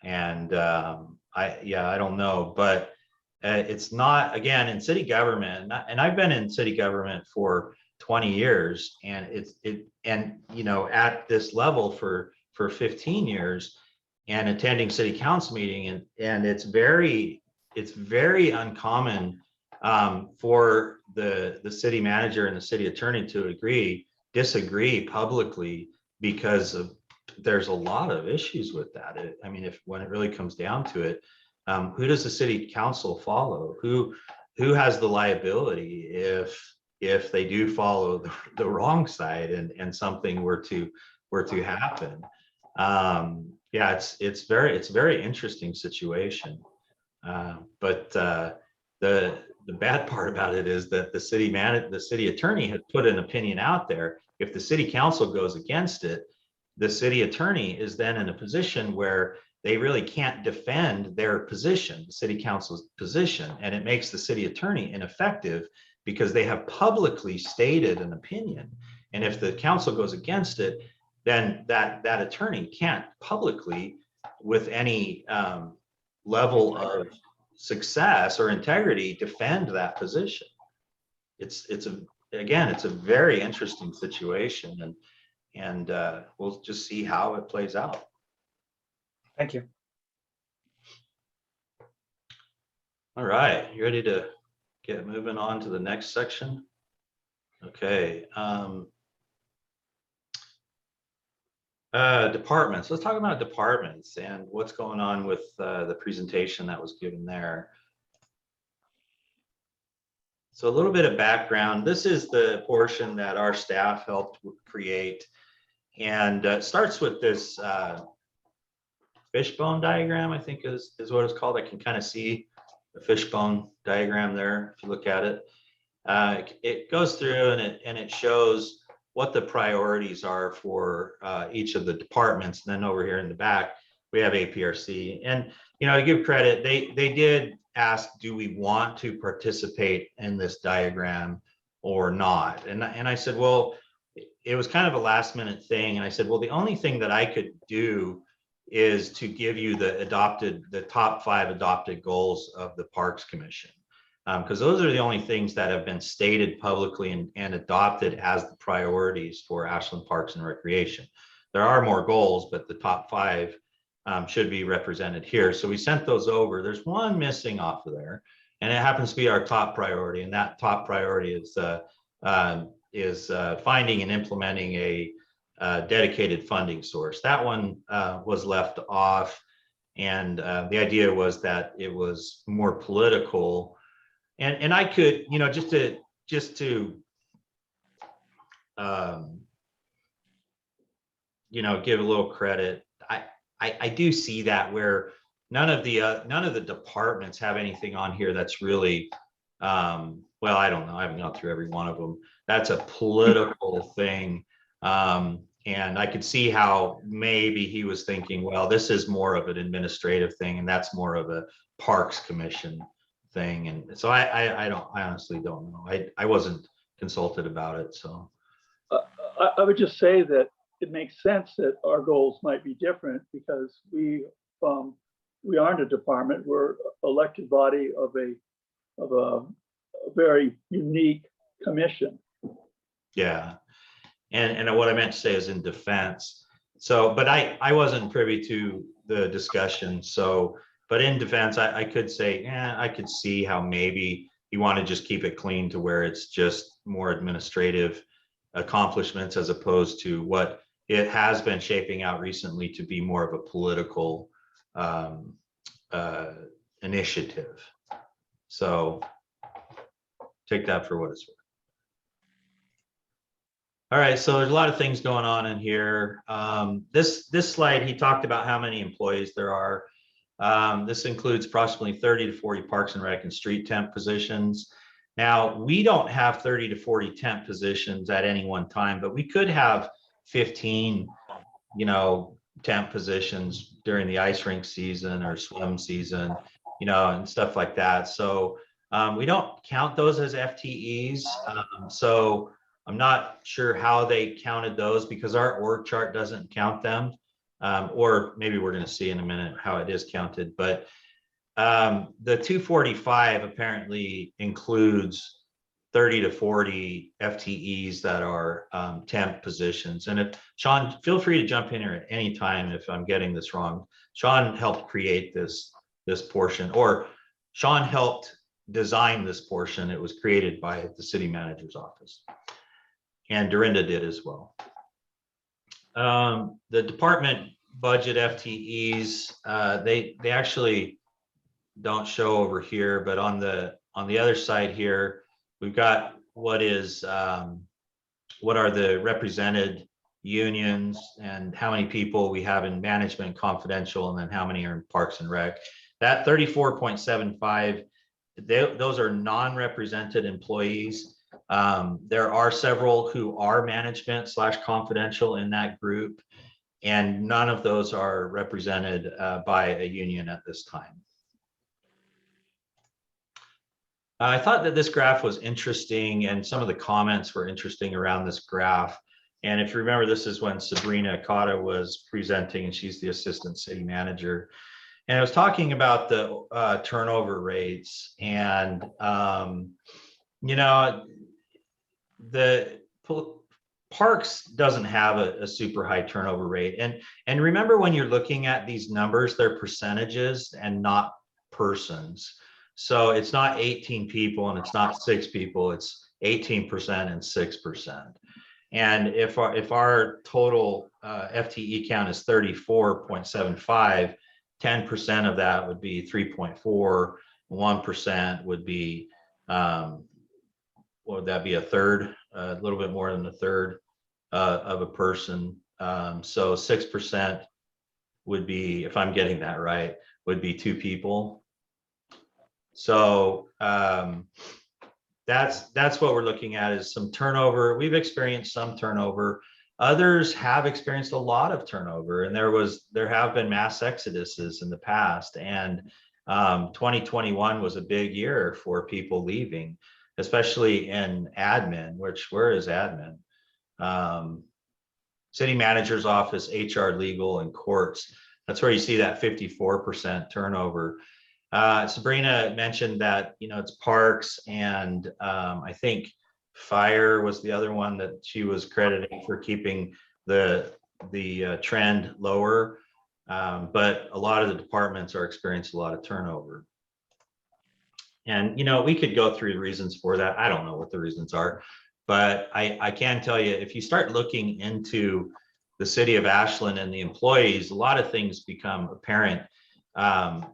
And I don't know, but it's not, again, in city government, and I've been in city government for 20 years, and and you know, at this level for 15 years, and attending city council meeting, and it's very uncommon for the city manager and the city attorney to disagree publicly, because there's a lot of issues with that. I mean, when it really comes down to it, who does the city council follow? Who has the liability if they do follow the wrong side and something were to happen? Yeah, it's a very interesting situation. But the bad part about it is that the city attorney had put an opinion out there. If the city council goes against it, the city attorney is then in a position where they really can't defend their position, the city council's position, and it makes the city attorney ineffective because they have publicly stated an opinion. And if the council goes against it, then that attorney can't publicly, with any level of success or integrity, defend that position. It's a very interesting situation, and we'll just see how it plays out. Thank you. All right, you ready to get moving on to the next section? Okay. Departments. Let's talk about departments and what's going on with the presentation that was given there. So a little bit of background. This is the portion that our staff helped create, and it starts with this fishbone diagram, I think is what it's called. I can kind of see the fishbone diagram there if you look at it. It goes through and it shows what the priorities are for each of the departments. And then over here in the back, we have APRC. And, you know, to give credit, they did ask, do we want to participate in this diagram or not? And I said, well, it was kind of a last minute thing. And I said, well, the only thing that I could do is to give you the top 5 adopted goals of the Parks Commission. Because those are the only things that have been stated publicly and adopted as the priorities for Ashland Parks and Recreation. There are more goals, but the top 5 should be represented here. So we sent those over. There's one missing off of there, and it happens to be our top priority. And that top priority is finding and implementing a dedicated funding source. That one was left off. And the idea was that it was more political. And I could, just to give a little credit. I do see that where none of the departments have anything on here that's really, well, I don't know. I haven't gone through every one of them. That's a political thing. And I could see how maybe he was thinking, well, this is more of an administrative thing, and that's more of a Parks Commission thing. And so I honestly don't know. I wasn't consulted about it. So I would just say that it makes sense that our goals might be different because we aren't a department. We're elected body of a very unique commission. yeah. And what I meant to say is in defense. So, but I wasn't privy to the discussion. So, but in defense, I could say, yeah, I could see how maybe you want to just keep it clean to where it's just more administrative accomplishments as opposed to what it has been shaping out recently to be more of a political initiative. So take that for what it's worth. All right, so there's a lot of things going on in here. This slide, he talked about how many employees there are. This includes approximately 30 to 40 Parks and Rec and street temp positions. Now, we don't have 30 to 40 temp positions at any one time, but we could have 15, temp positions during the ice rink season or swim season, and stuff like that. So we don't count those as FTEs. So I'm not sure how they counted those because our org chart doesn't count them. Or maybe we're going to see in a minute how it is counted. But the 245 apparently includes 30 to 40 FTEs that are temp positions. And if Sean, feel free to jump in here at any time if I'm getting this wrong. Sean helped create this portion, or Sean helped design this portion. It was created by the city manager's office. And Dorinda did as well. The department budget FTEs, they actually don't show over here, but on the other side here, we've got what are the represented unions and how many people we have in management and confidential, and then how many are in Parks and Rec. That 34.75, those are non-represented employees. There are several who are management / confidential in that group, and none of those are represented by a union at this time. I thought that this graph was interesting, and some of the comments were interesting around this graph. And if you remember, this is when Sabrina Cotta was presenting, and she's the assistant city manager. And I was talking about the turnover rates, and the Parks doesn't have a super high turnover rate. And remember, when you're looking at these numbers, they're percentages and not persons. So it's not 18 people and it's not 6 people, it's 18% and 6%. And if our total FTE count is 34.75, 10% of that would be 3.4, 1% would be, what would that be, a third, a little bit more than a third of a person. So 6% would be, if I'm getting that right, would be 2 people. So that's what we're looking at, is some turnover. We've experienced some turnover. Others have experienced a lot of turnover, and there have been mass exoduses in the past. And 2021 was a big year for people leaving, especially in admin. Where is admin? City manager's office, HR, legal, and courts. That's where you see that 54% turnover. Sabrina mentioned that, it's parks, and I think fire was the other one that she was crediting for keeping the trend lower. But a lot of the departments are experiencing a lot of turnover. And, we could go through the reasons for that. I don't know what the reasons are, but I can tell you, if you start looking into the city of Ashland and the employees, a lot of things become apparent.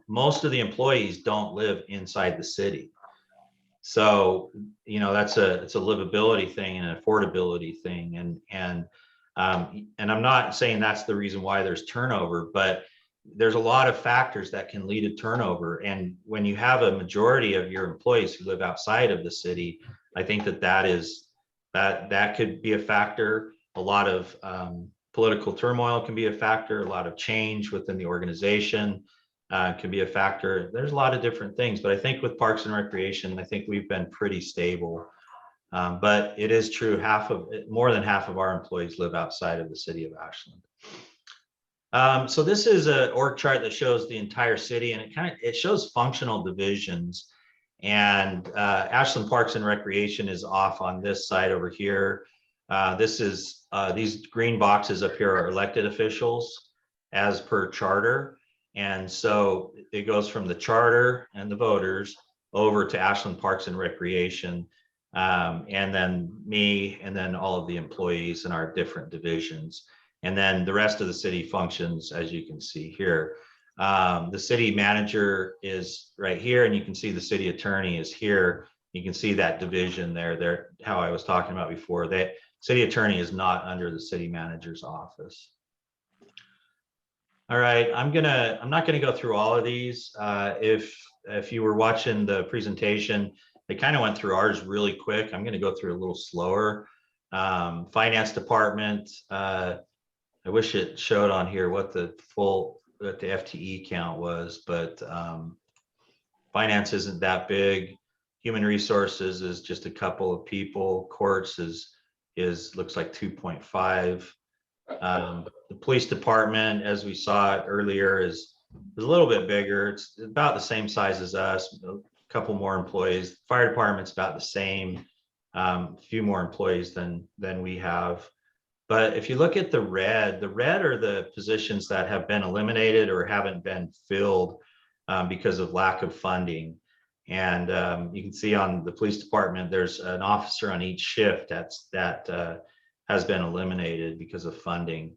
most of the employees don't live inside the city. So, it's a livability thing and an affordability thing. And I'm not saying that's the reason why there's turnover, but there's a lot of factors that can lead to turnover. And when you have a majority of your employees who live outside of the city, I think that could be a factor. A lot of political turmoil can be a factor. A lot of change within the organization can be a factor. There's a lot of different things, but I think with Parks and Recreation, I think we've been pretty stable. But it is true, more than half of our employees live outside of the city of Ashland. So this is an org chart that shows the entire city, and it shows functional divisions. And Ashland Parks and Recreation is off on this side over here. These green boxes up here are elected officials as per charter. And so it goes from the charter and the voters over to Ashland Parks and Recreation, and then me, and then all of the employees in our different divisions. And then the rest of the city functions, as you can see here. The city manager is right here, and you can see the city attorney is here. You can see that division there, how I was talking about before. That city attorney is not under the city manager's office. All right, I'm not gonna go through all of these. If you were watching the presentation, they kind of went through ours really quick. I'm gonna go through a little slower. Finance department, I wish it showed on here what the FTE count was, but finance isn't that big. Human resources is just a couple of people. Courts looks like 2.5. The police department, as we saw it earlier, is a little bit bigger. It's about the same size as us, a couple more employees. Fire department's about the same, a few more employees than we have. But if you look at the red are the positions that have been eliminated or haven't been filled because of lack of funding. And you can see on the police department, there's an officer on each shift that has been eliminated because of funding.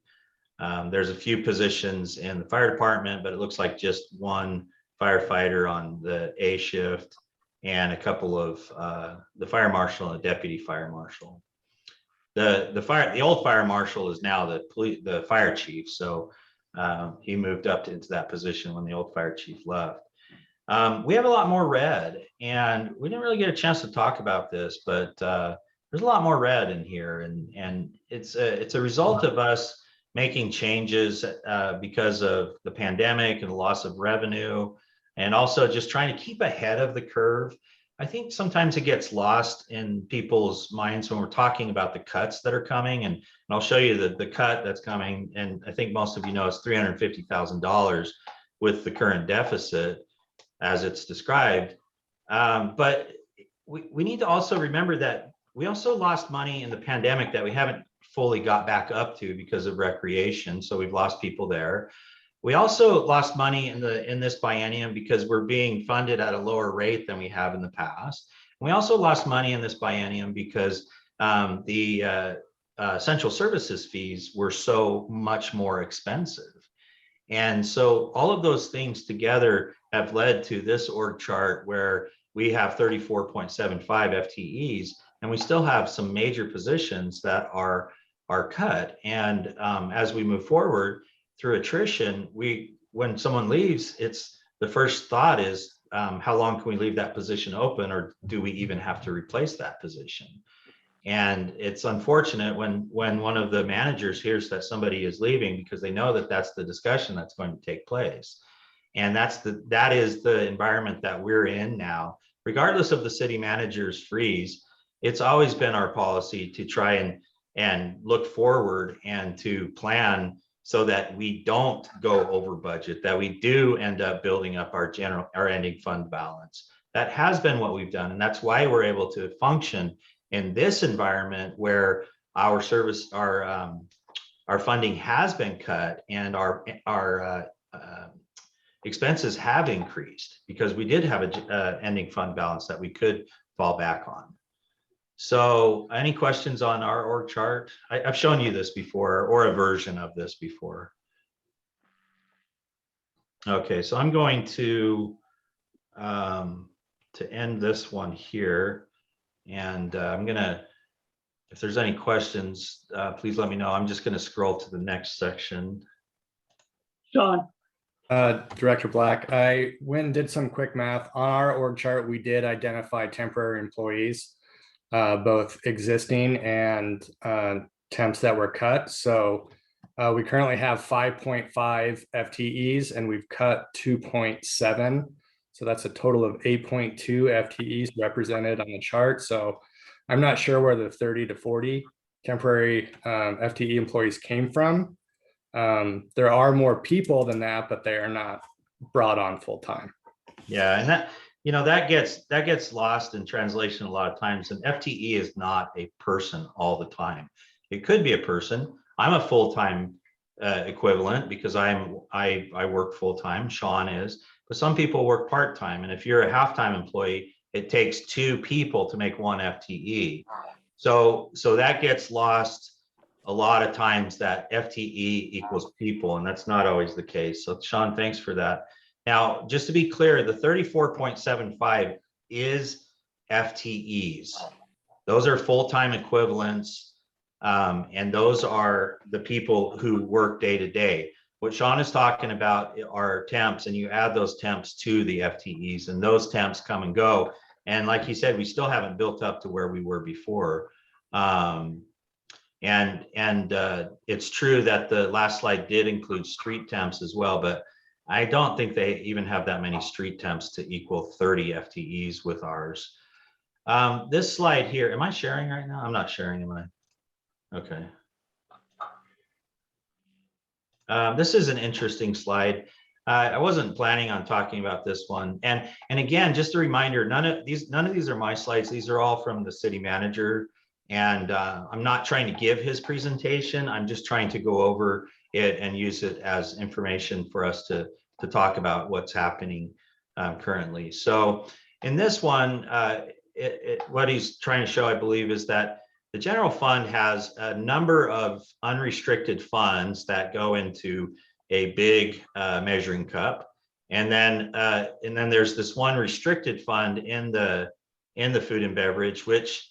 There's a few positions in the fire department, but it looks like just one firefighter on the A shift and a couple of the fire marshal and a deputy fire marshal. The old fire marshal is now the fire chief, so he moved up into that position when the old fire chief left. We have a lot more red, and we didn't really get a chance to talk about this, but there's a lot more red in here, and it's a result of us making changes because of the pandemic and the loss of revenue, and also just trying to keep ahead of the curve. I think sometimes it gets lost in people's minds when we're talking about the cuts that are coming, and I'll show you the cut that's coming, and I think most of you know it's $350,000 with the current deficit as it's described. But we need to also remember that we also lost money in the pandemic that we haven't fully got back up to because of recreation. So we've lost people there. We also lost money in this biennium because we're being funded at a lower rate than we have in the past. And we also lost money in this biennium because the central services fees were so much more expensive. And so all of those things together have led to this org chart where we have 34.75 FTEs, and we still have some major positions that are cut. And as we move forward through attrition, when someone leaves, it's the first thought is how long can we leave that position open, or do we even have to replace that position? And it's unfortunate when one of the managers hears that somebody is leaving, because they know that that's the discussion that's going to take place. And that is the environment that we're in now. Regardless of the city manager's freeze, it's always been our policy to try and look forward and to plan so that we don't go over budget, that we do end up building up our ending fund balance. That has been what we've done, and that's why we're able to function in this environment where our funding has been cut and our expenses have increased, because we did have an ending fund balance that we could fall back on. So any questions on our org chart? I've shown you this before, or a version of this before. Okay, so I'm going to end this one here. And I'm gonna, if there's any questions, please let me know. I'm just gonna scroll to the next section. Sean, Director Black, I went and did some quick math. On our org chart, we did identify temporary employees, both existing and temps that were cut. So we currently have 5.5 FTEs and we've cut 2.7. So that's a total of 8.2 FTEs represented on the chart. So I'm not sure where the 30 to 40 temporary FTE employees came from. There are more people than that, but they are not brought on full time. Yeah, and that, that gets lost in translation a lot of times. An FTE is not a person all the time. It could be a person. I'm a full-time equivalent because I work full-time. Sean is, but some people work part-time. And if you're a half-time employee, it takes 2 people to make 1 FTE. So that gets lost a lot of times, that FTE equals people, and that's not always the case. So Sean, thanks for that. Now, just to be clear, the 34.75 is FTEs. Those are full-time equivalents, and those are the people who work day to day. What Sean is talking about are temps, and you add those temps to the FTEs, and those temps come and go. And like he said, we still haven't built up to where we were before. And it's true that the last slide did include street temps as well, but I don't think they even have that many street temps to equal 30 FTEs with ours. This slide here, am I sharing right now? I'm not sharing, am I? Okay. This is an interesting slide. I wasn't planning on talking about this one. And again, just a reminder, none of these are my slides. These are all from the city manager. And I'm not trying to give his presentation. I'm just trying to go over it and use it as information for us to talk about what's happening currently. So in this one, what he's trying to show, I believe, is that the general fund has a number of unrestricted funds that go into a big measuring cup. And then there's this one restricted fund in the food and beverage, which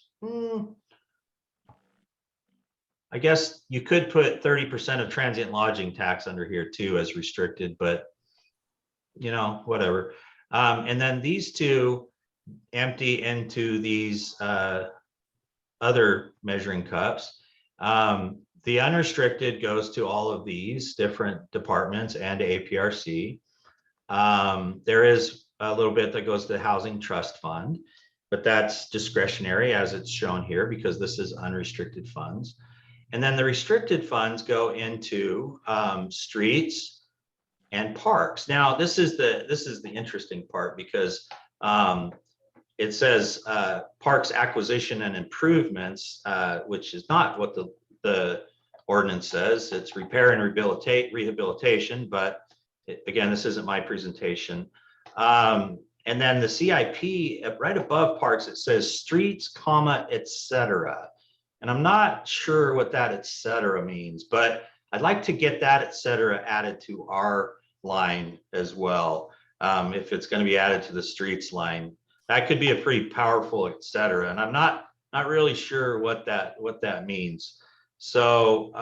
I guess you could put 30% of transient lodging tax under here too as restricted, but whatever. And then these two empty into these other measuring cups. The unrestricted goes to all of these different departments and APRC. There is a little bit that goes to the Housing Trust Fund, but that's discretionary as it's shown here because this is unrestricted funds. And then the restricted funds go into streets and parks. Now, this is the interesting part because it says parks acquisition and improvements, which is not what the ordinance says. It's repair and rehabilitation, but again, this isn't my presentation. And then the CIP right above parks, it says streets, comma, etc. And I'm not sure what that etc. means, but I'd like to get that etc. added to our line as well. If it's going to be added to the streets line, that could be a pretty powerful etc. And I'm not really sure what that means. So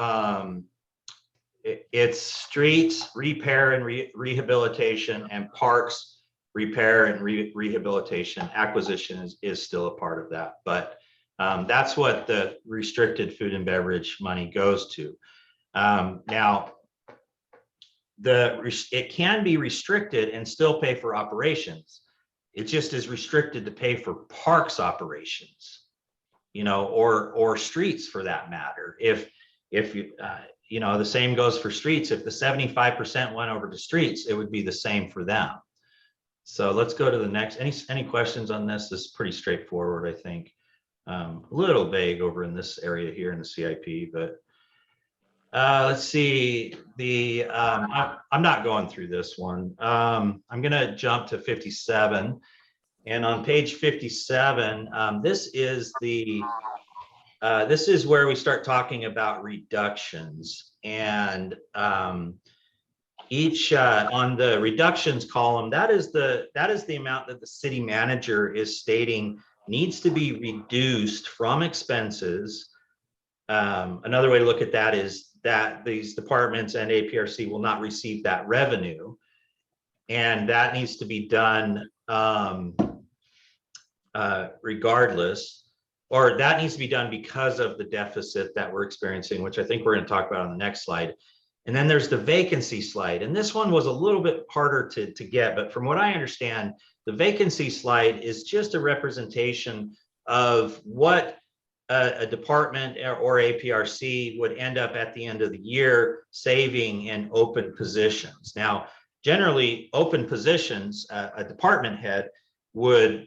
it's streets, repair and rehabilitation, and parks, repair and rehabilitation. Acquisition is still a part of that, but that's what the restricted food and beverage money goes to. Now, it can be restricted and still pay for operations. It just is restricted to pay for parks operations, or streets for that matter. If you, the same goes for streets. If the 75% went over to streets, it would be the same for them. So let's go to the next. Any questions on this? This is pretty straightforward, I think. A little vague over in this area here in the CIP, but let's see. I'm not going through this one. I'm going to jump to 57, and on page 57, this is where we start talking about reductions, and each on the reductions column, that is the amount that the city manager is stating needs to be reduced from expenses. Another way to look at that is that these departments and APRC will not receive that revenue, and that needs to be done regardless, or that needs to be done because of the deficit that we're experiencing, which I think we're going to talk about on the next slide. And then there's the vacancy slide. And this one was a little bit harder to get, but from what I understand, the vacancy slide is just a representation of what a department or APRC would end up at the end of the year saving in open positions. Now, generally, open positions, a department head would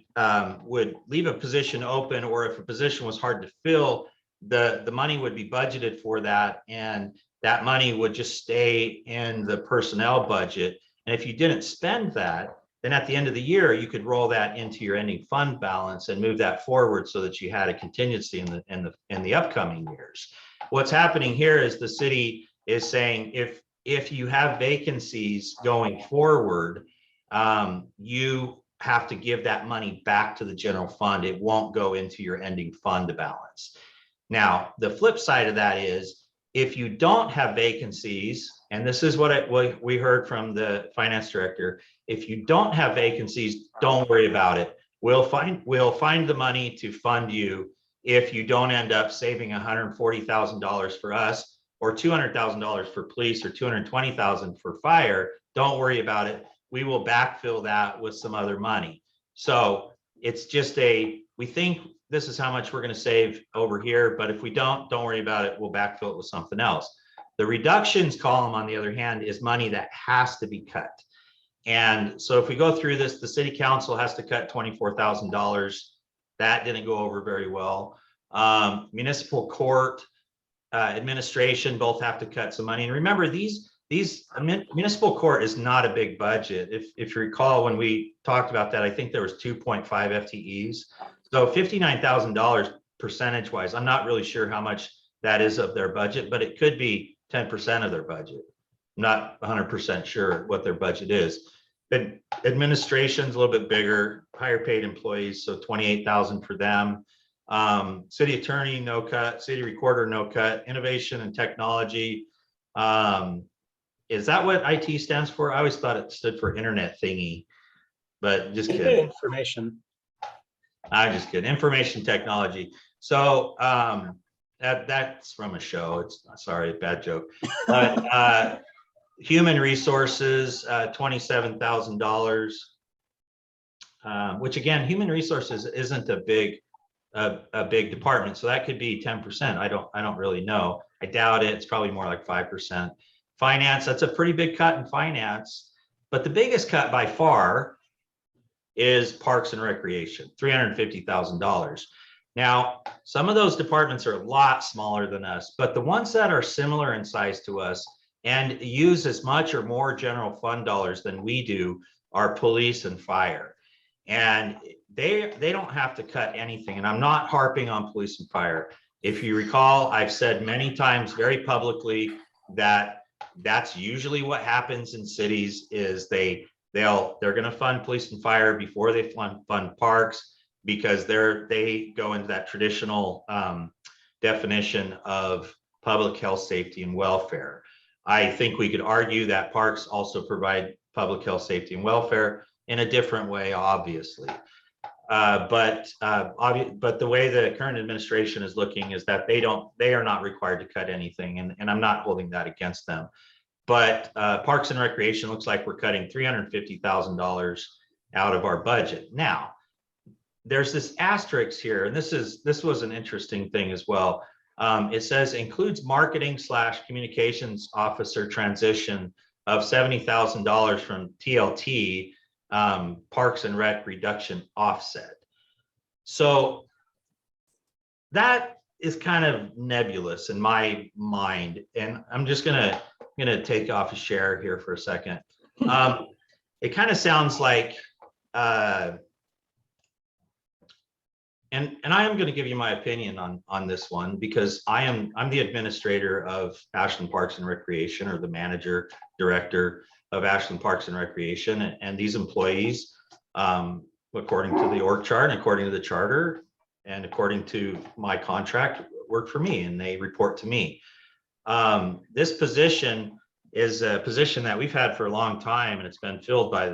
leave a position open, or if a position was hard to fill, the money would be budgeted for that, and that money would just stay in the personnel budget. And if you didn't spend that, then at the end of the year, you could roll that into your ending fund balance and move that forward so that you had a contingency in the upcoming years. What's happening here is the city is saying if you have vacancies going forward, you have to give that money back to the general fund. It won't go into your ending fund balance. Now, the flip side of that is if you don't have vacancies, and this is what we heard from the finance director, if you don't have vacancies, don't worry about it. We'll find the money to fund you if you don't end up saving $140,000 for us, or $200,000 for police, or $220,000 for fire. Don't worry about it. We will backfill that with some other money. So it's just we think this is how much we're going to save over here, but if we don't worry about it. We'll backfill it with something else. The reductions column, on the other hand, is money that has to be cut. And so if we go through this, the city council has to cut $24,000. That didn't go over very well. Municipal court, administration both have to cut some money. And remember, municipal court is not a big budget. If you recall, when we talked about that, I think there was 2.5 FTEs. So $59,000 percentage wise, I'm not really sure how much that is of their budget, but it could be 10% of their budget. I'm not 100% sure what their budget is. But administration's a little bit bigger, higher paid employees, so 28,000 for them. City attorney, no cut. City recorder, no cut. Innovation and technology. Is that what IT stands for? I always thought it stood for internet thingy, but just kidding. Information. I'm just kidding. Information technology. So that's from a show. It's sorry, bad joke. But human resources, $27,000. Which again, human resources isn't a big department, so that could be 10%. I don't really know. I doubt it. It's probably more like 5%. Finance, that's a pretty big cut in finance, but the biggest cut by far is Parks and Recreation, $350,000. Now, some of those departments are a lot smaller than us, but the ones that are similar in size to us and use as much or more general fund dollars than we do are police and fire. And they don't have to cut anything. And I'm not harping on police and fire. If you recall, I've said many times very publicly that that's usually what happens in cities is they're going to fund police and fire before they fund parks, because they go into that traditional definition of public health, safety, and welfare. I think we could argue that parks also provide public health, safety, and welfare in a different way, obviously. But the way the current administration is looking is that they are not required to cut anything, and I'm not holding that against them. But Parks and Recreation looks like we're cutting $350,000 out of our budget. Now, there's this asterisk here, and this was an interesting thing as well. It says includes marketing / communications officer transition of $70,000 from TLT, Parks and Rec reduction offset. So that is kind of nebulous in my mind, and I'm just gonna take off a share here for a second. It kind of sounds like and I am going to give you my opinion on this one, because I'm the administrator of Ashland Parks and Recreation, or the manager director of Ashland Parks and Recreation, and these employees, according to the org chart and according to the charter and according to my contract, work for me and they report to me. This position is a position that we've had for a long time, and it's been held by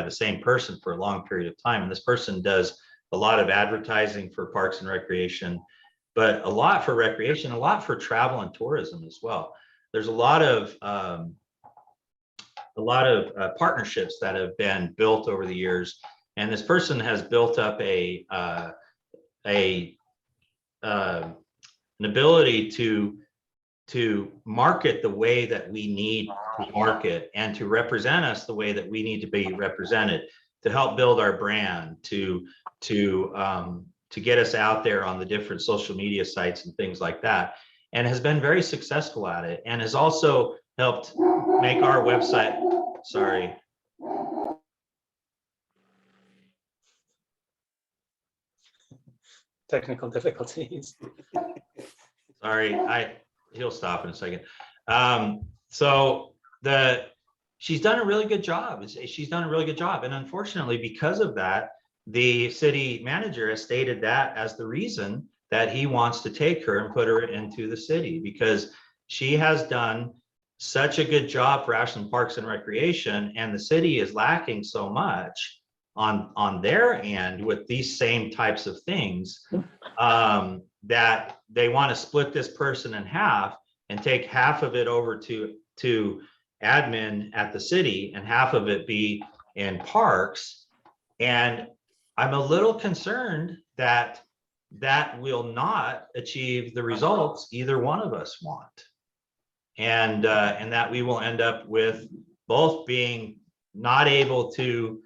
the same person for a long period of time. And this person does a lot of advertising for Parks and Recreation, but a lot for recreation, a lot for travel and tourism as well. There's a lot of partnerships that have been built over the years, and this person has built up an ability to market the way that we need to market, and to represent us the way that we need to be represented, to help build our brand, to get us out there on the different social media sites and things like that, and has been very successful at it, and has also helped make our website, sorry. Technical difficulties. Sorry, he'll stop in a second. She's done a really good job. She's done a really good job. And unfortunately, because of that, the city manager has stated that as the reason that he wants to take her and put her into the city, because she has done such a good job for Ashland Parks and Recreation, and the city is lacking so much on their end with these same types of things, that they want to split this person in half and take half of it over to admin at the city and half of it be in parks. And I'm a little concerned that that will not achieve the results either one of us want, and that we will end up with both being not able to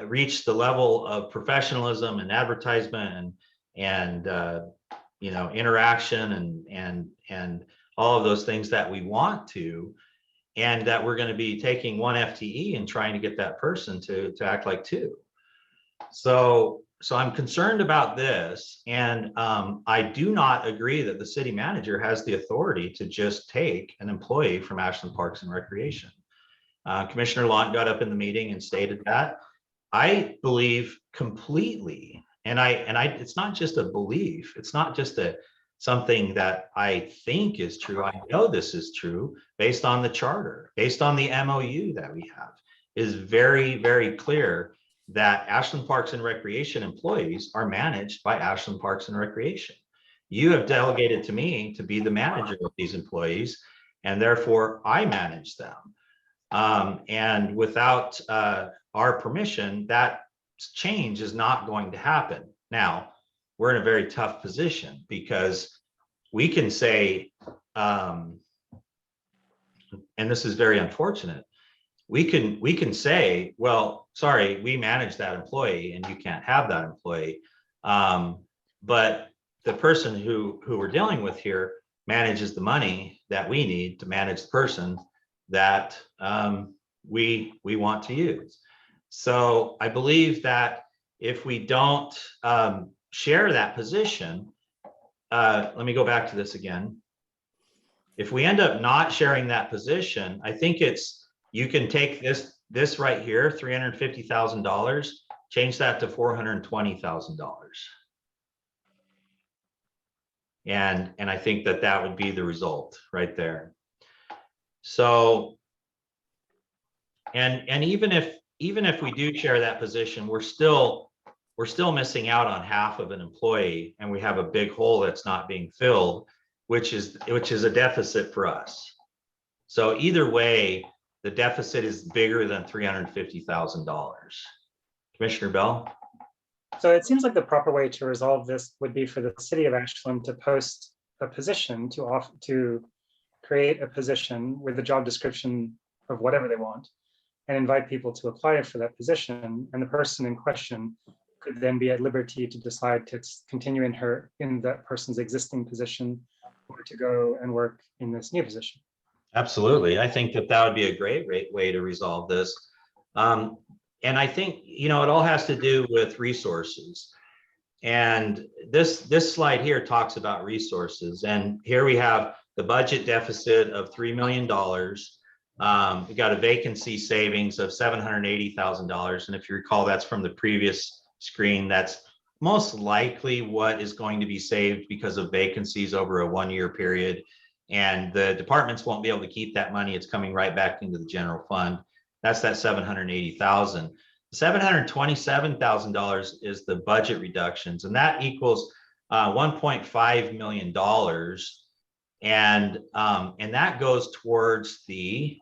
reach the level of professionalism and advertisement and interaction and all of those things that we want to, and that we're going to be taking one FTE and trying to get that person to act like two. So I'm concerned about this, and I do not agree that the city manager has the authority to just take an employee from Ashland Parks and Recreation. Commissioner Lant got up in the meeting and stated that. I believe completely, and it's not just a belief, it's not just something that I think is true. I know this is true based on the charter, based on the MOU that we have. It is very, very clear that Ashland Parks and Recreation employees are managed by Ashland Parks and Recreation. You have delegated to me to be the manager of these employees, and therefore I manage them. And without our permission, that change is not going to happen. Now, we're in a very tough position because we can say, and this is very unfortunate, we can say, well, sorry, we manage that employee and you can't have that employee. But the person who we're dealing with here manages the money that we need to manage the person that we want to use. So I believe that if we don't share that position, let me go back to this again. If we end up not sharing that position, I think you can take this right here, $350,000, change that to $420,000. And I think that would be the result right there. So, and even if we do share that position, we're still missing out on half of an employee, and we have a big hole that's not being filled, which is a deficit for us. So either way, the deficit is bigger than $350,000. Commissioner Bell? So it seems like the proper way to resolve this would be for the city of Ashland to post a position, to create a position with a job description of whatever they want, and invite people to apply for that position. And the person in question could then be at liberty to decide to continue in that person's existing position, or to go and work in this new position. Absolutely. I think that would be a great way to resolve this. And I think, it all has to do with resources. And this slide here talks about resources. And here we have the budget deficit of $3 million. We got a vacancy savings of $780,000. And if you recall, that's from the previous screen. That's most likely what is going to be saved because of vacancies over a 1-year period. And the departments won't be able to keep that money. It's coming right back into the general fund. That's that $780,000. $727,000 is the budget reductions, and that equals $1.5 million. And that goes towards the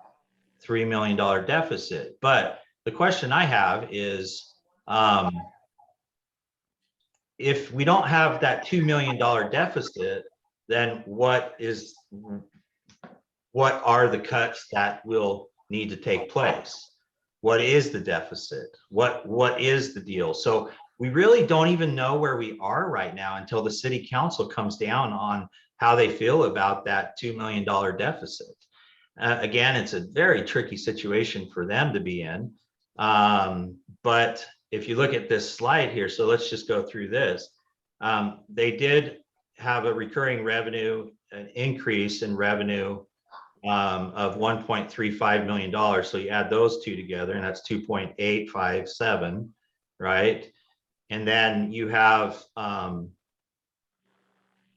$3 million deficit. But the question I have is, if we don't have that $2 million deficit, then what are the cuts that will need to take place? What is the deficit? What is the deal? So we really don't even know where we are right now until the city council comes down on how they feel about that $2 million deficit. Again, it's a very tricky situation for them to be in. But if you look at this slide here, so let's just go through this. They did have a recurring revenue, an increase in revenue of $1.35 million. So you add those two together, and that's 2.857, right? And then you have,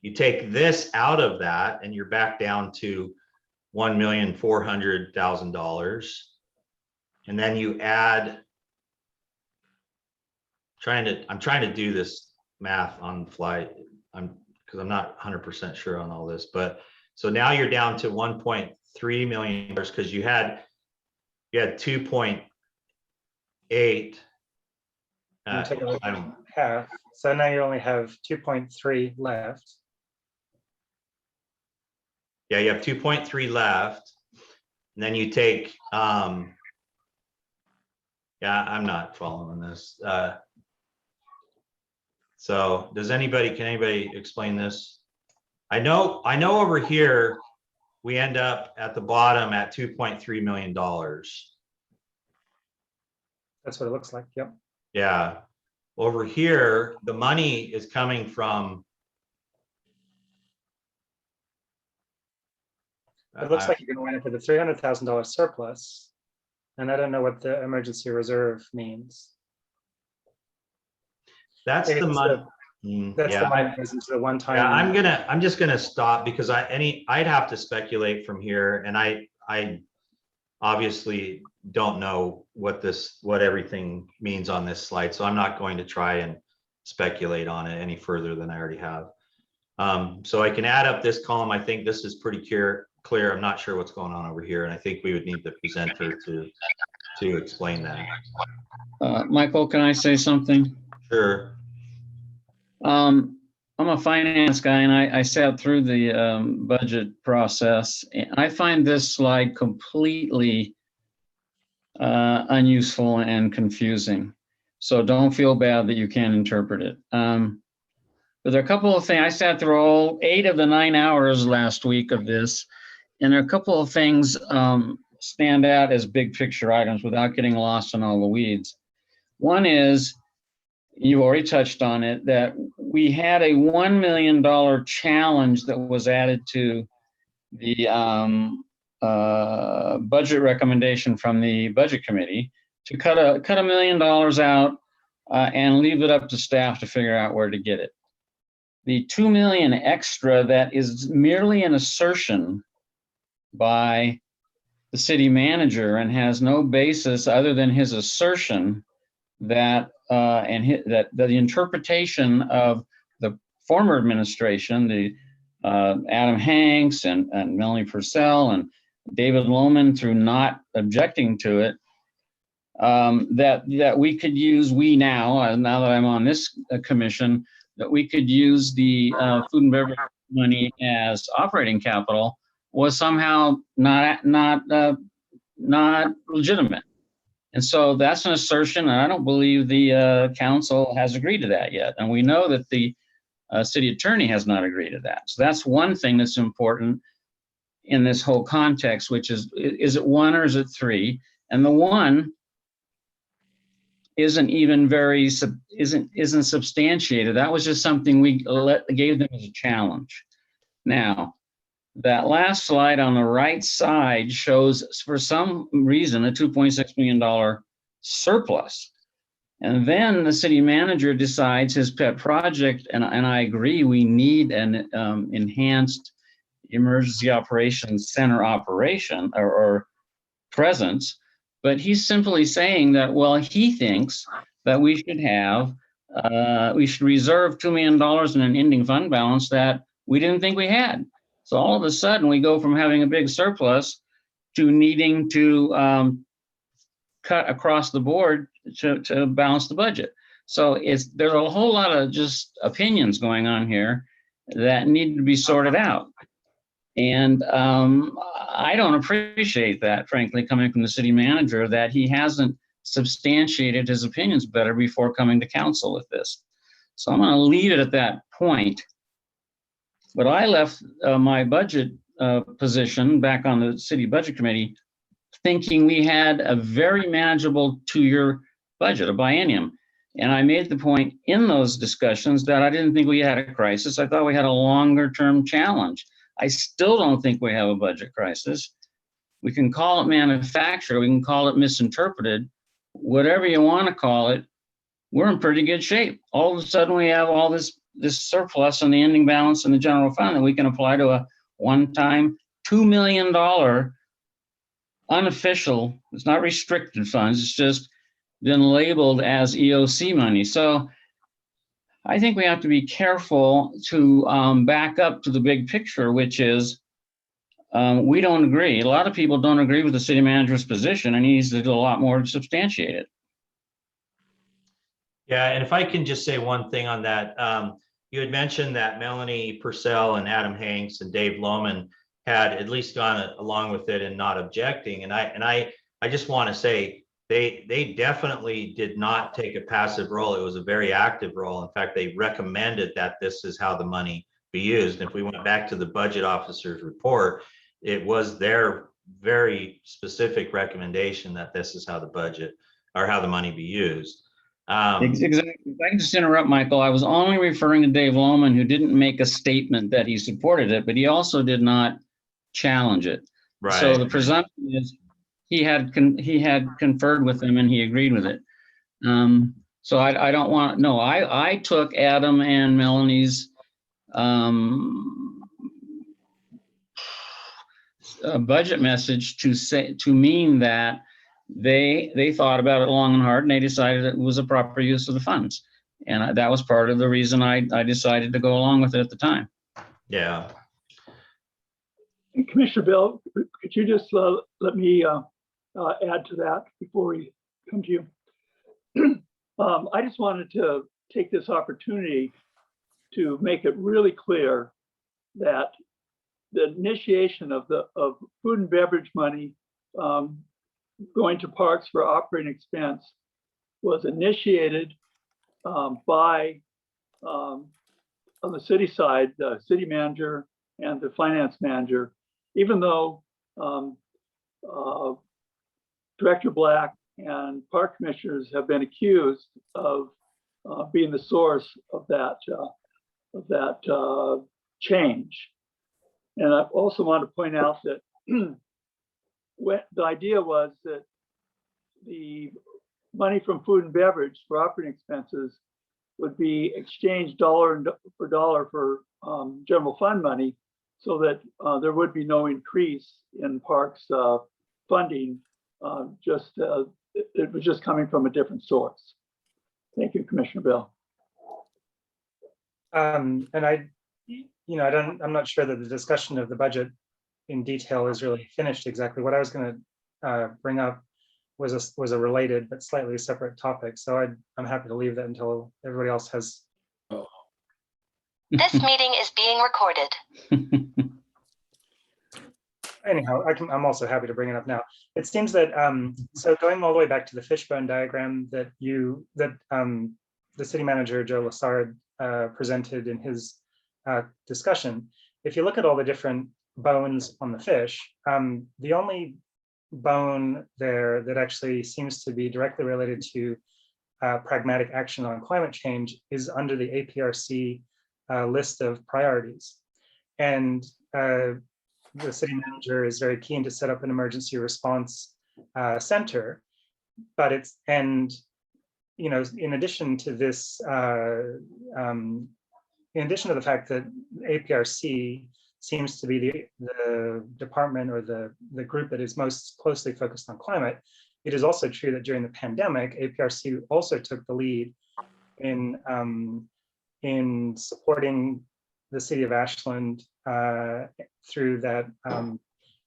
you take this out of that, and you're back down to $1,400,000. And then you add, I'm trying to do this math on the fly, because I'm not 100% sure on all this, but so now you're down to $1.3 million because you had 2.8. Take half. So now you only have 2.3 left. Yeah, you have 2.3 left. And then you take, yeah, I'm not following this. So can anybody explain this? I know over here, we end up at the bottom at $2.3 million. That's what it looks like. Yep. Yeah. Over here, the money is coming from. It looks like you're going to wind up with a $300,000 surplus. And I don't know what the emergency reserve means. That's the money. That's the money that goes into the one-time. Yeah, I'm just gonna stop because I'd have to speculate from here, and I obviously don't know what everything means on this slide, so I'm not going to try and speculate on it any further than I already have. So I can add up this column. I think this is pretty clear. I'm not sure what's going on over here, and I think we would need the presenter to explain that. Michael, can I say something? Sure. I'm a finance guy, and I sat through the budget process. And I find this slide completely unuseful and confusing. So don't feel bad that you can't interpret it. But there are a couple of things. I sat through all 8 of the 9 hours last week of this, and there are a couple of things stand out as big picture items without getting lost in all the weeds. One is, you already touched on it, that we had a $1 million challenge that was added to the budget recommendation from the budget committee to cut $1 million out and leave it up to staff to figure out where to get it. The $2 million extra, that is merely an assertion by the city manager and has no basis other than his assertion that that the interpretation of the former administration, the Adam Hanks and Melanie Purcell and David Lohman, through not objecting to it, that we could use, now that I'm on this commission, that we could use the food and beverage money as operating capital was somehow not legitimate. And so that's an assertion, and I don't believe the council has agreed to that yet. And we know that the city attorney has not agreed to that. So that's one thing that's important in this whole context, which is it 1 or is it 3? And the 1 isn't even isn't substantiated. That was just something we gave them as a challenge. Now, that last slide on the right side shows, for some reason, a $2.6 million surplus. And then the city manager decides his pet project, and I agree, we need an enhanced emergency operations center operation or presence, but he's simply saying that, well, he thinks that we should reserve $2 million in an ending fund balance that we didn't think we had. So all of a sudden we go from having a big surplus to needing to cut across the board to balance the budget. So there's a whole lot of just opinions going on here that need to be sorted out. And I don't appreciate that, frankly, coming from the city manager, that he hasn't substantiated his opinions better before coming to council with this. So I'm going to leave it at that point. But I left my budget position back on the city budget committee thinking we had a very manageable 2-year budget, a biennium. And I made the point in those discussions that I didn't think we had a crisis. I thought we had a longer term challenge. I still don't think we have a budget crisis. We can call it manufactured, we can call it misinterpreted, whatever you want to call it, we're in pretty good shape. All of a sudden we have all this surplus in the ending balance in the general fund that we can apply to a one-time $2 million unofficial, it's not restricted funds, it's just been labeled as EOC money. So I think we have to be careful to back up to the big picture, which is we don't agree. A lot of people don't agree with the city manager's position, and he needs to do a lot more to substantiate it. Yeah, and if I can just say one thing on that, you had mentioned that Melanie Purcell and Adam Hanks and Dave Lohman had at least gone along with it and not objecting. And I just want to say they definitely did not take a passive role. It was a very active role. In fact, they recommended that this is how the money be used. And if we went back to the budget officer's report, it was their very specific recommendation that this is how the budget or how the money be used. Exactly. If I can just interrupt, Michael, I was only referring to Dave Lohman, who didn't make a statement that he supported it, but he also did not challenge it. Right. So the presumption is he had conferred with him and he agreed with it. So I don't want, no, I took Adam and Melanie's budget message to mean that they thought about it long and hard, and they decided it was a proper use of the funds. And that was part of the reason I decided to go along with it at the time. Yeah. Commissioner Bill, could you just let me add to that before we come to you? I just wanted to take this opportunity to make it really clear that the initiation of food and beverage money going to parks for operating expense was initiated by, on the city side, the city manager and the finance manager, even though Director Black and park commissioners have been accused of being the source of that change. And I also want to point out that the idea was that the money from food and beverage for operating expenses would be exchanged dollar for dollar for general fund money, so that there would be no increase in parks funding. It was just coming from a different source. Thank you, Commissioner Bill. And I'm not sure that the discussion of the budget in detail is really finished exactly. What I was going to bring up was a related but slightly separate topic. So I'm happy to leave that until everybody else has. This meeting is being recorded. Anyhow, I'm also happy to bring it up now. It seems that so going all the way back to the fishbone diagram that the city manager Joe Lassard presented in his discussion. If you look at all the different bones on the fish, the only bone there that actually seems to be directly related to pragmatic action on climate change is under the APRC list of priorities. And the city manager is very keen to set up an emergency response center, but in addition to this, in addition to the fact that APRC seems to be the department or the group that is most closely focused on climate, it is also true that during the pandemic, APRC also took the lead in supporting the city of Ashland through that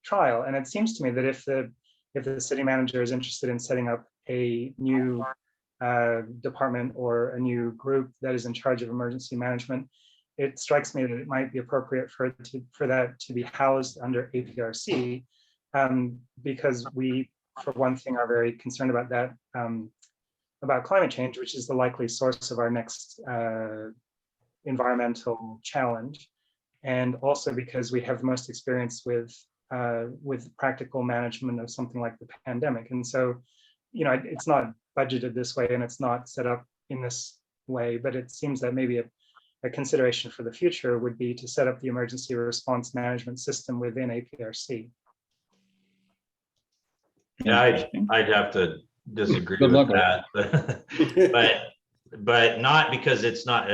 trial. And it seems to me that if the city manager is interested in setting up a new department or a new group that is in charge of emergency management, it strikes me that it might be appropriate for that to be housed under APRC, because we, for one thing, are very concerned about that, about climate change, which is the likely source of our next environmental challenge, and also because we have the most experience with practical management of something like the pandemic. And so, it's not budgeted this way and it's not set up in this way, but it seems that maybe a consideration for the future would be to set up the emergency response management system within APRC. Yeah, I'd have to disagree Good with luck that, but not because it's not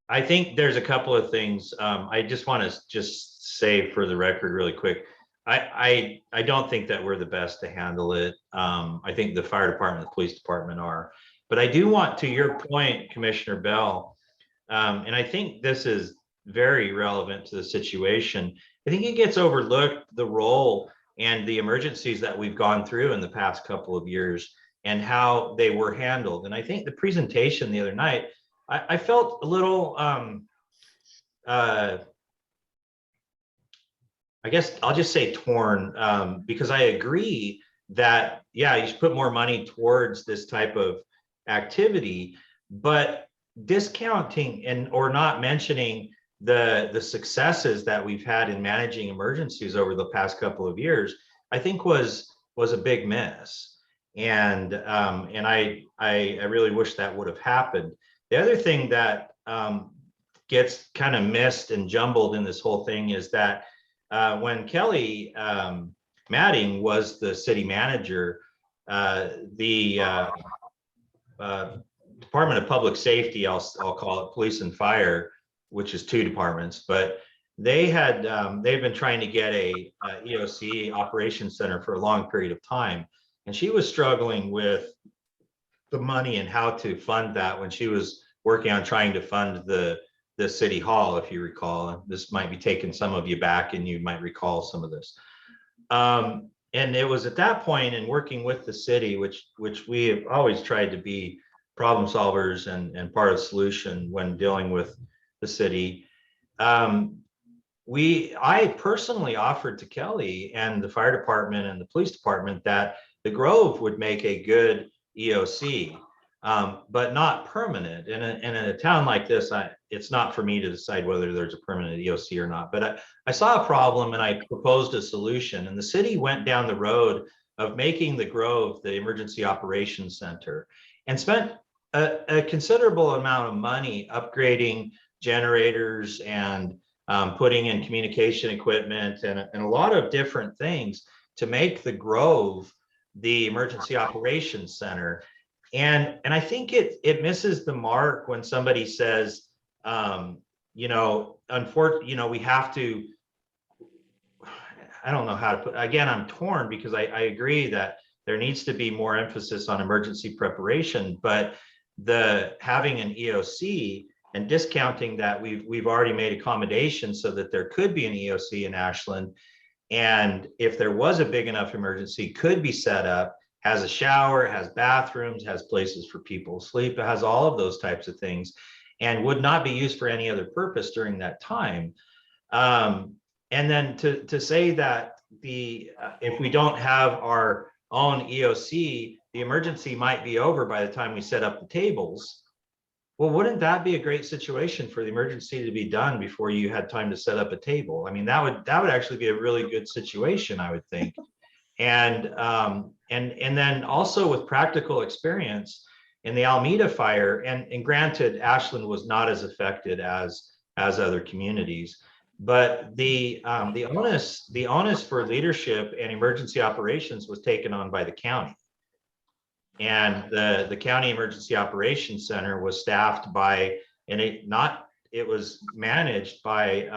I think there's a couple of things. I just want to just say for the record really quick, I don't think that we're the best to handle it. I think the fire department, the police department are, but I do want, to your point, Commissioner Bell, and I think this is very relevant to the situation. I think it gets overlooked, the role and the emergencies that we've gone through in the past couple of years and how they were handled. And I think the presentation the other night, I felt a little, I guess I'll just say torn, because I agree that, yeah, you should put more money towards this type of activity, but discounting or not mentioning the successes that we've had in managing emergencies over the past couple of years, I think was a big miss. And I really wish that would have happened. The other thing that gets kind of missed and jumbled in this whole thing is that when Kelly Matting was the city manager, the Department of Public Safety, I'll call it, police and fire, which is two departments, but they've been trying to get a EOC operations center for a long period of time, and she was struggling with the money and how to fund that when she was working on trying to fund the city hall, if you recall. This might be taking some of you back and you might recall some of this. And it was at that point in working with the city, which we have always tried to be problem solvers and part of the solution when dealing with the city. I personally offered to Kelly and the fire department and the police department that the Grove would make a good EOC, but not permanent. And in a town like this, it's not for me to decide whether there's a permanent EOC or not, but I saw a problem and I proposed a solution, and the city went down the road of making the Grove the emergency operations center and spent a considerable amount of money upgrading generators and putting in communication equipment and a lot of different things to make the Grove the emergency operations center. And I think it misses the mark when somebody says, unfortunately, we have to, I don't know how to put, again, I'm torn because I agree that there needs to be more emphasis on emergency preparation, but having an EOC and discounting that we've already made accommodations so that there could be an EOC in Ashland. And if there was a big enough emergency, could be set up, has a shower, has bathrooms, has places for people to sleep, it has all of those types of things, and would not be used for any other purpose during that time. And then to say that if we don't have our own EOC, the emergency might be over by the time we set up the tables. Well, wouldn't that be a great situation for the emergency to be done before you had time to set up a table? I mean, that would actually be a really good situation, I would think. And then also with practical experience, in the Alameda fire, and granted, Ashland was not as affected as other communities, but the onus for leadership and emergency operations was taken on by the county. And the County Emergency Operations Center was staffed by, and it was managed by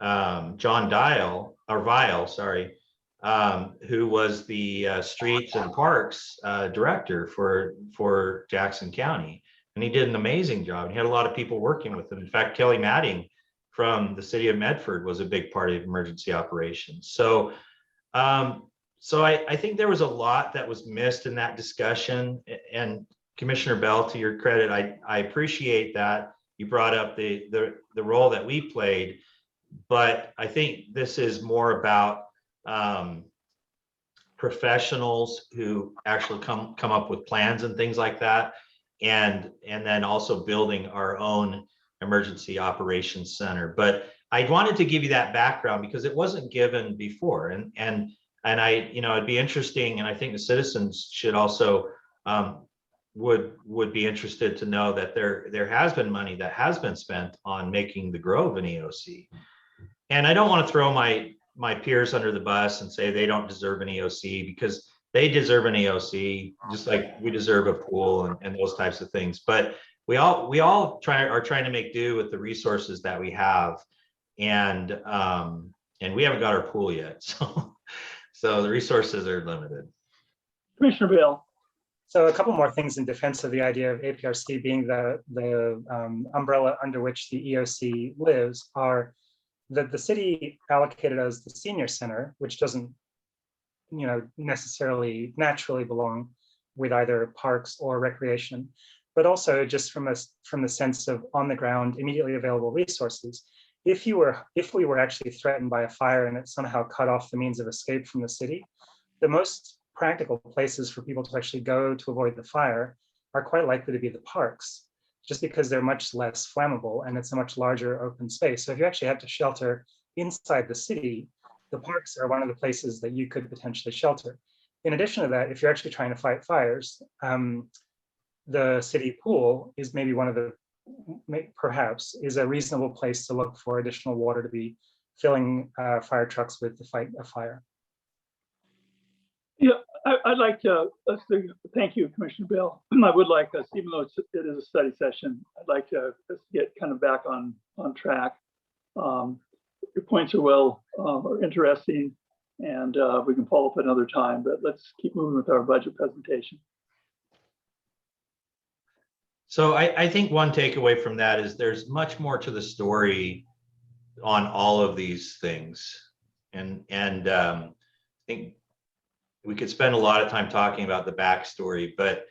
John Vial, sorry, who was the Streets and Parks Director for Jackson County. And he did an amazing job. He had a lot of people working with him. In fact, Kelly Matting from the city of Medford was a big part of emergency operations. So, I think there was a lot that was missed in that discussion. And Commissioner Bell, to your credit, I appreciate that you brought up the role that we played, but I think this is more about professionals who actually come up with plans and things like that, and then also building our own emergency operations center. But I wanted to give you that background because it wasn't given before, and I, it'd be interesting, and I think the citizens should also would be interested to know that there has been money that has been spent on making the Grove an EOC. And I don't want to throw my peers under the bus and say they don't deserve an EOC, because they deserve an EOC just like we deserve a pool and those types of things. But we all are trying to make do with the resources that we have, and we haven't got our pool yet, so the resources are limited. Commissioner Bell. So a couple more things in defense of the idea of APRC being the umbrella under which the EOC lives are that the city allocated as the senior center, which doesn't, necessarily naturally belong with either parks or recreation, but also just from the sense of on the ground, immediately available resources. If we were actually threatened by a fire and it somehow cut off the means of escape from the city, the most practical places for people to actually go to avoid the fire are quite likely to be the parks, just because they're much less flammable and it's a much larger open space. So if you actually have to shelter inside the city, the parks are one of the places that you could potentially shelter. In addition to that, if you're actually trying to fight fires, the city pool is maybe perhaps is a reasonable place to look for additional water to be filling fire trucks with to fight a fire. Yeah, I'd like to thank you, Commissioner Bell. I would like us, even though it is a study session, I'd like to get kind of back on track. Your points are interesting, and we can follow up another time, but let's keep moving with our budget presentation. So I think one takeaway from that is there's much more to the story on all of these things. And I think we could spend a lot of time talking about the backstory, but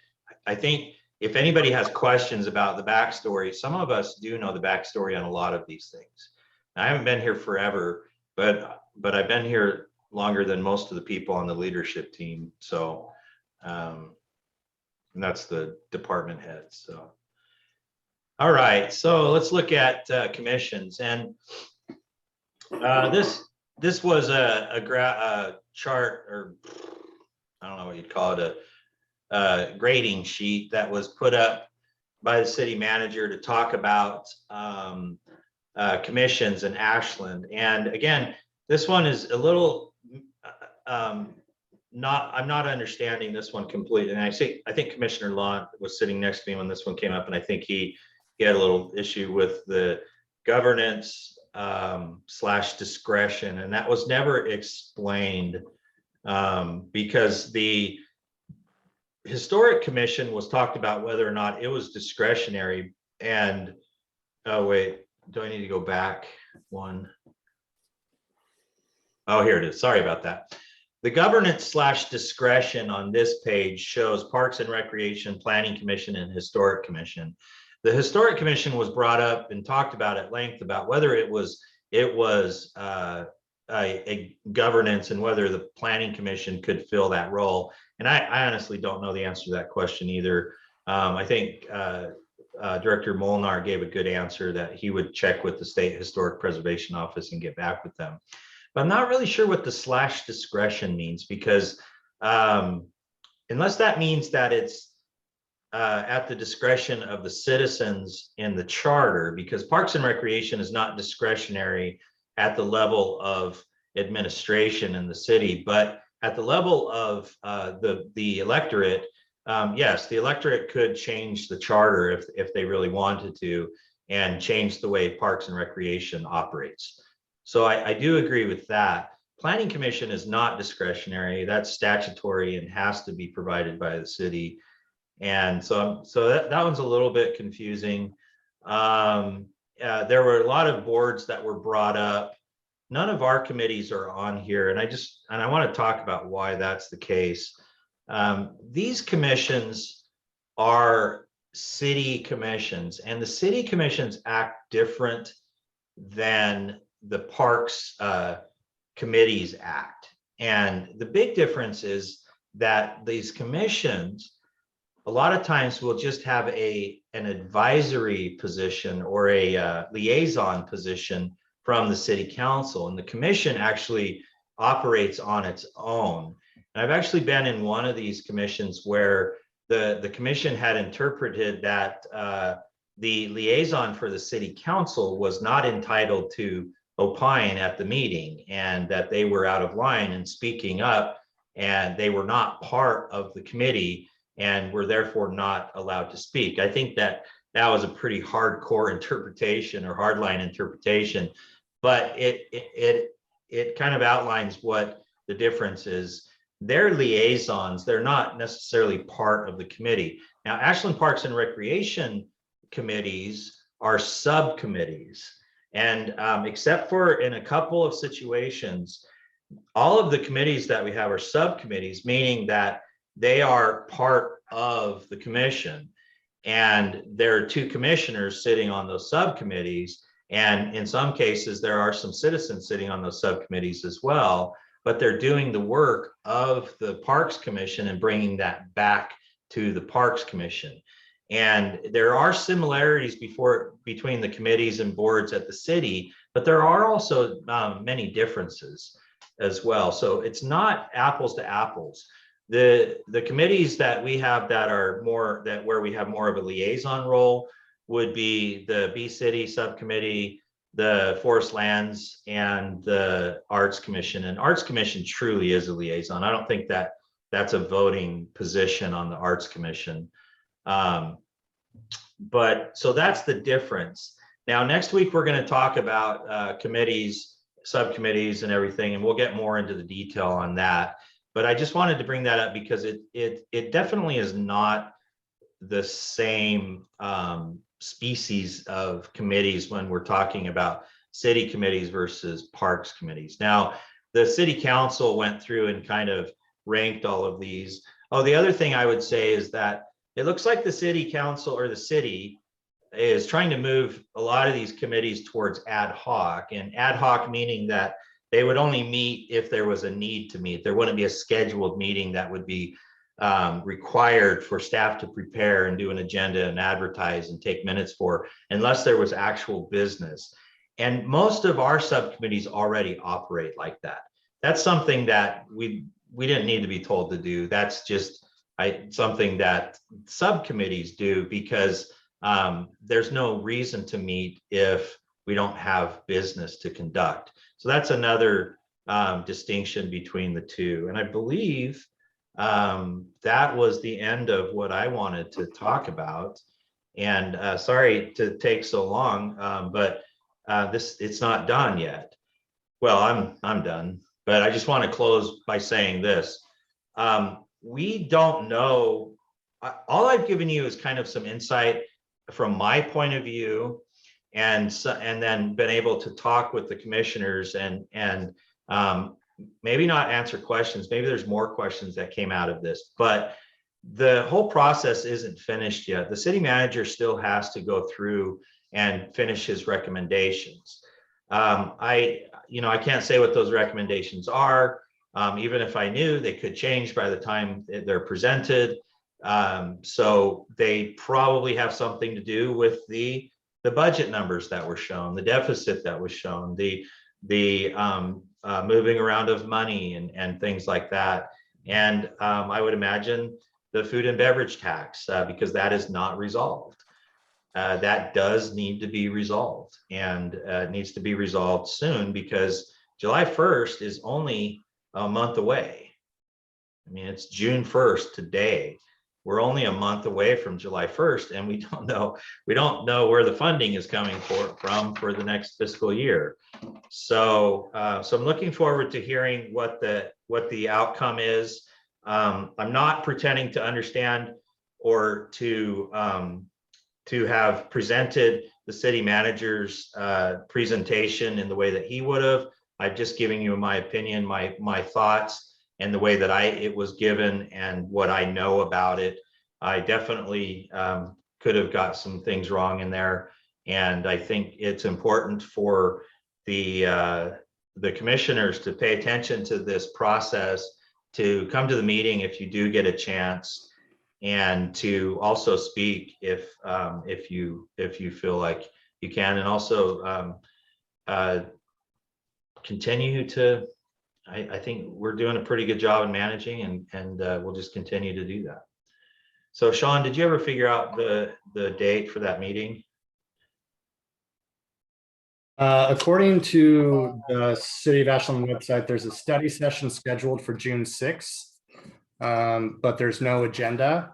I think if anybody has questions about the backstory, some of us do know the backstory on a lot of these things. I haven't been here forever, but I've been here longer than most of the people on the leadership team. So, and that's the department heads. So, all right. So let's look at commissions, and this was a chart, or I don't know what you'd call it, a grading sheet that was put up by the city manager to talk about commissions in Ashland. And again, this one is a little I'm not understanding this one completely. And I think Commissioner Law was sitting next to me when this one came up, and I think he had a little issue with the governance / discretion, and that was never explained because the Historic Commission was talked about whether or not it was discretionary. And oh wait, do I need to go back one? Oh, here it is. Sorry about that. The governance / discretion on this page shows Parks and Recreation, Planning Commission, and Historic Commission. The Historic Commission was brought up and talked about at length about whether it was a governance and whether the Planning Commission could fill that role. And I honestly don't know the answer to that question either. I think Director Molnar gave a good answer that he would check with the State Historic Preservation Office and get back with them. But I'm not really sure what the / discretion means, because unless that means that it's at the discretion of the citizens in the charter, because Parks and Recreation is not discretionary at the level of administration in the city, but at the level of the electorate. Yes, the electorate could change the charter if they really wanted to, and change the way Parks and Recreation operates. So I do agree with that. Planning Commission is not discretionary. That's statutory and has to be provided by the city. And so that one's a little bit confusing. There were a lot of boards that were brought up. None of our committees are on here, and I want to talk about why that's the case. These commissions are city commissions, and the city commissions act different than the parks committees act. And the big difference is that these commissions, a lot of times, will just have an advisory position or a liaison position from the city council, and the commission actually operates on its own. And I've actually been in one of these commissions where the commission had interpreted that the liaison for the city council was not entitled to opine at the meeting, and that they were out of line and speaking up, and they were not part of the committee and were therefore not allowed to speak. I think that was a pretty hardcore interpretation or hardline interpretation, but it kind of outlines what the difference is. They're liaisons, they're not necessarily part of the committee. Now, Ashland Parks and Recreation committees are subcommittees. And except for in a couple of situations, all of the committees that we have are subcommittees, meaning that they are part of the commission. And there are two commissioners sitting on those subcommittees. And in some cases, there are some citizens sitting on those subcommittees as well, but they're doing the work of the Parks Commission and bringing that back to the Parks Commission. And there are similarities between the committees and boards at the city, but there are also many differences as well. So it's not apples to apples. The committees that we have that are where we have more of a liaison role would be the Bee City Subcommittee, the Forest Lands, and the Arts Commission. And Arts Commission truly is a liaison. I don't think that that's a voting position on the Arts Commission. But so that's the difference. Now, next week, we're going to talk about committees, subcommittees, and everything, and we'll get more into the detail on that. But I just wanted to bring that up because it definitely is not the same species of committees when we're talking about city committees versus parks committees. Now, the city council went through and kind of ranked all of these. Oh, the other thing I would say is that it looks like the city council or the city is trying to move a lot of these committees towards ad hoc, and ad hoc meaning that they would only meet if there was a need to meet. There wouldn't be a scheduled meeting that would be required for staff to prepare and do an agenda and advertise and take minutes for, unless there was actual business. And most of our subcommittees already operate like that. That's something that we didn't need to be told to do. That's just something that subcommittees do because there's no reason to meet if we don't have business to conduct. So that's another distinction between the two. And I believe that was the end of what I wanted to talk about. And sorry to take so long, but it's not done yet. Well, I'm done, but I just want to close by saying this. We don't know. All I've given you is kind of some insight from my point of view, and then been able to talk with the commissioners and maybe not answer questions. Maybe there's more questions that came out of this, but the whole process isn't finished yet. The city manager still has to go through and finish his recommendations. I can't say what those recommendations are. Even if I knew, they could change by the time they're presented. So they probably have something to do with the budget numbers that were shown, the deficit that was shown, the moving around of money and things like that. And I would imagine the food and beverage tax, because that is not resolved. That does need to be resolved, and it needs to be resolved soon, because July 1st is only a month away. I mean, it's June 1st today. We're only a month away from July 1st, and we don't know where the funding is coming from for the next fiscal year. So, so I'm looking forward to hearing what the outcome is. I'm not pretending to understand or to have presented the city manager's presentation in the way that he would have. I'm just giving you my opinion, my thoughts, and the way that it was given and what I know about it. I definitely could have got some things wrong in there. And I think it's important for the commissioners to pay attention to this process, to come to the meeting if you do get a chance, and to also speak if you feel like you can, and also continue to. I think we're doing a pretty good job in managing, and we'll just continue to do that. So Sean, did you ever figure out the date for that meeting? According to the City of Ashland website, there's a study session scheduled for June 6th, but there's no agenda.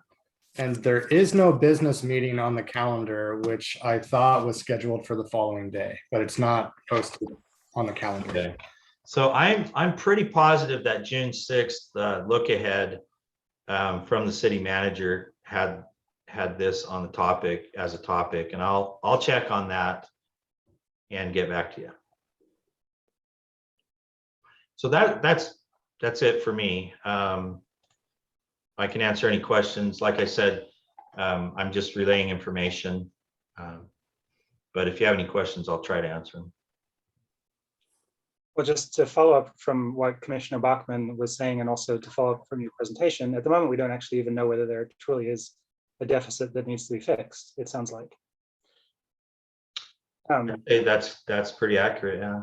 And there is no business meeting on the calendar, which I thought was scheduled for the following day, but it's not posted on the calendar. Okay. So I'm pretty positive that June 6th look ahead from the city manager had this on the topic as a topic, and I'll check on that and get back to you. So that's it for me. I can answer any questions. Like I said, I'm just relaying information. But if you have any questions, I'll try to answer them. Well, just to follow up from what Commissioner Bachmann was saying, and also to follow up from your presentation, at the moment, we don't actually even know whether there truly is a deficit that needs to be fixed, it sounds like. Hey, that's pretty accurate, yeah.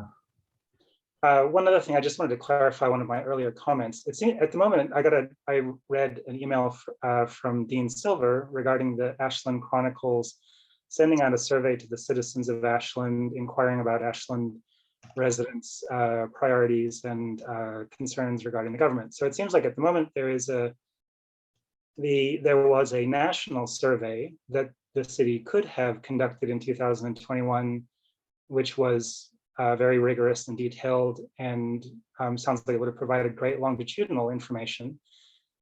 One other thing, I just wanted to clarify one of my earlier comments. It seems at the moment, I read an email from Dean Silver regarding the Ashland Chronicles sending out a survey to the citizens of Ashland, inquiring about Ashland residents' priorities and concerns regarding the government. So it seems like at the moment there was a national survey that the city could have conducted in 2021, which was very rigorous and detailed, and sounds like it would have provided great longitudinal information,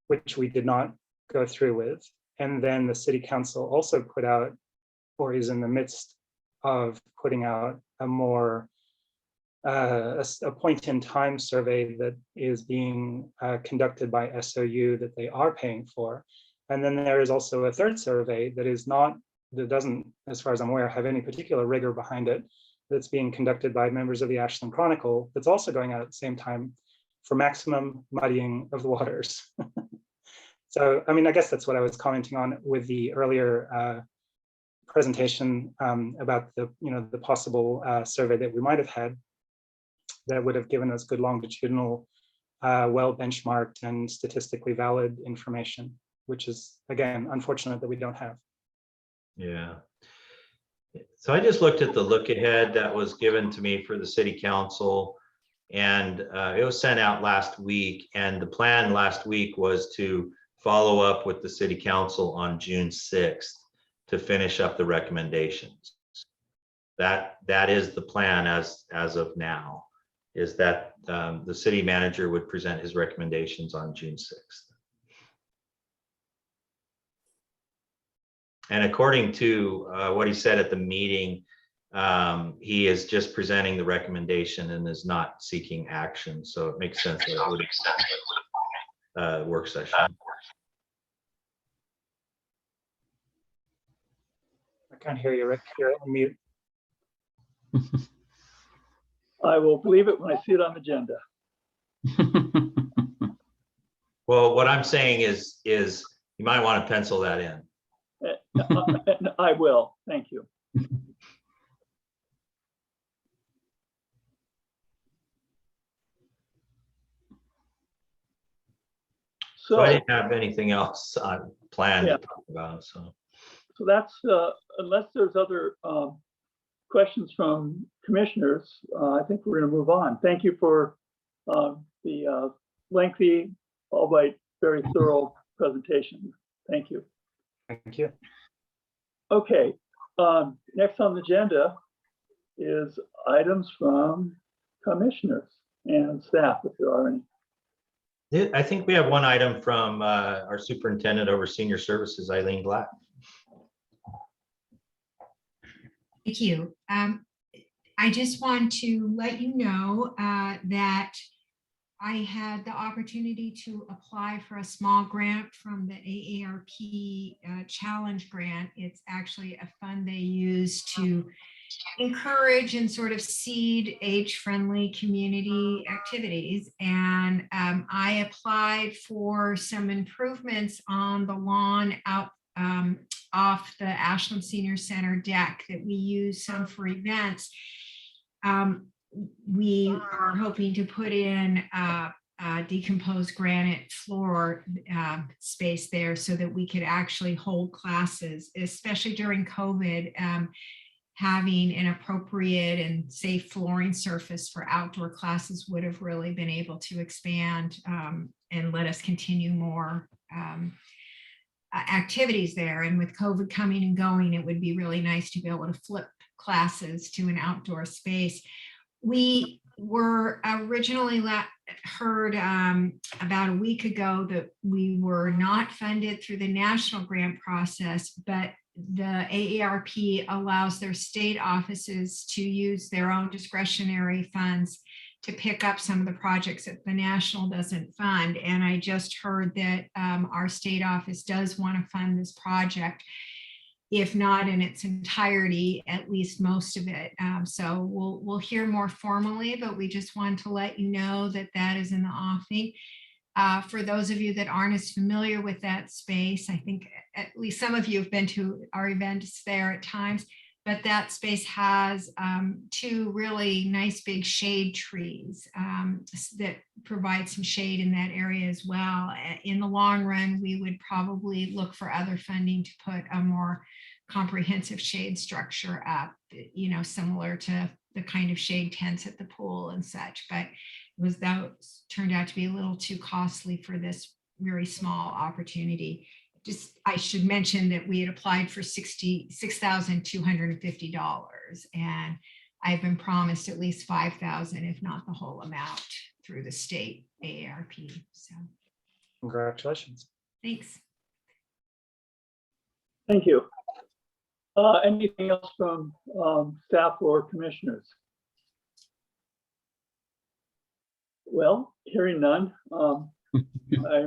which we did not go through with. And then the city council also put out, or is in the midst of putting out, a more a point in time survey that is being conducted by SOU that they are paying for. And then there is also a third survey that doesn't, as far as I'm aware, have any particular rigor behind it, that's being conducted by members of the Ashland Chronicle, that's also going out at the same time for maximum muddying of the waters. So, I mean, I guess that's what I was commenting on with the earlier presentation about the possible survey that we might have had that would have given us good longitudinal, well benchmarked and statistically valid information, which is, again, unfortunate that we don't have. Yeah. So I just looked at the look ahead that was given to me for the city council, and it was sent out last week. And the plan last week was to follow up with the city council on June 6th to finish up the recommendations. That is the plan as of now, is that the city manager would present his recommendations on June 6th. And according to what he said at the meeting, he is just presenting the recommendation and is not seeking action. So it makes sense that it would work session. I can't hear you, Rick. You're on mute. I will believe it when I see it on the agenda. Well, what I'm saying is you might want to pencil that in. I will. Thank you. So I So, didn't have anything else planned Yeah. to talk about, so. so that's, unless there's other questions from commissioners, I think we're going to move on. Thank you for the lengthy, albeit very thorough presentation. Thank you. Thank you. Okay, next on the agenda is items from commissioners and staff, if there are any. Yeah, I think we have one item from our superintendent over senior services, Eileen Black. Thank you. I just want to let you know that I had the opportunity to apply for a small grant from the AARP Challenge Grant. It's actually a fund they use to encourage and sort of seed age-friendly community activities. And I applied for some improvements on the lawn out off the Ashland Senior Center deck that we use some for events. We are hoping to put in a decomposed granite floor space there so that we could actually hold classes, especially during COVID. Having an appropriate and safe flooring surface for outdoor classes would have really been able to expand and let us continue more activities there. And with COVID coming and going, it would be really nice to be able to flip classes to an outdoor space. We were originally heard about a week ago that we were not funded through the national grant process, but the AARP allows their state offices to use their own discretionary funds to pick up some of the projects that the national doesn't fund. And I just heard that our state office does want to fund this project, if not in its entirety, at least most of it. So we'll hear more formally, but we just want to let you know that that is in the offing. For those of you that aren't as familiar with that space, I think at least some of you have been to our events there at times, but that space has two really nice big shade trees that provide some shade in that area as well. In the long run, we would probably look for other funding to put a more comprehensive shade structure up, you know, similar to the kind of shade tents at the pool and such, but that turned out to be a little too costly for this very small opportunity. Just, I should mention that we had applied for $66,250, and I've been promised at least $5,000, if not the whole amount, through the state AARP. So, Congratulations. thanks. Thank you. Anything else from staff or commissioners? Well, hearing none, I'm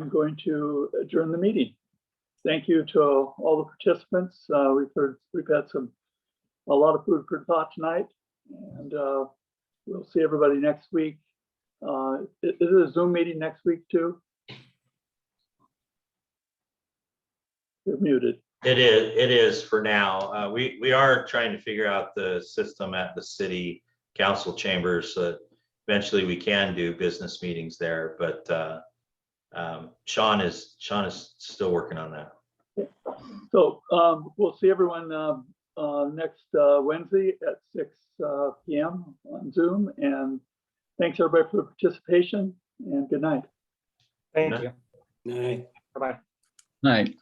going to adjourn the meeting. Thank you to all the participants. We've had a lot of food for thought tonight, and we'll see everybody next week. Is it a Zoom meeting next week too? You're muted. It is for now. We are trying to figure out the system at the city council chambers so that eventually we can do business meetings there, but Sean is still working on that. So we'll see everyone next Wednesday at 6 p.m. on Zoom, and thanks everybody for the participation, and good night. Thank you. Night. Bye-bye. Night.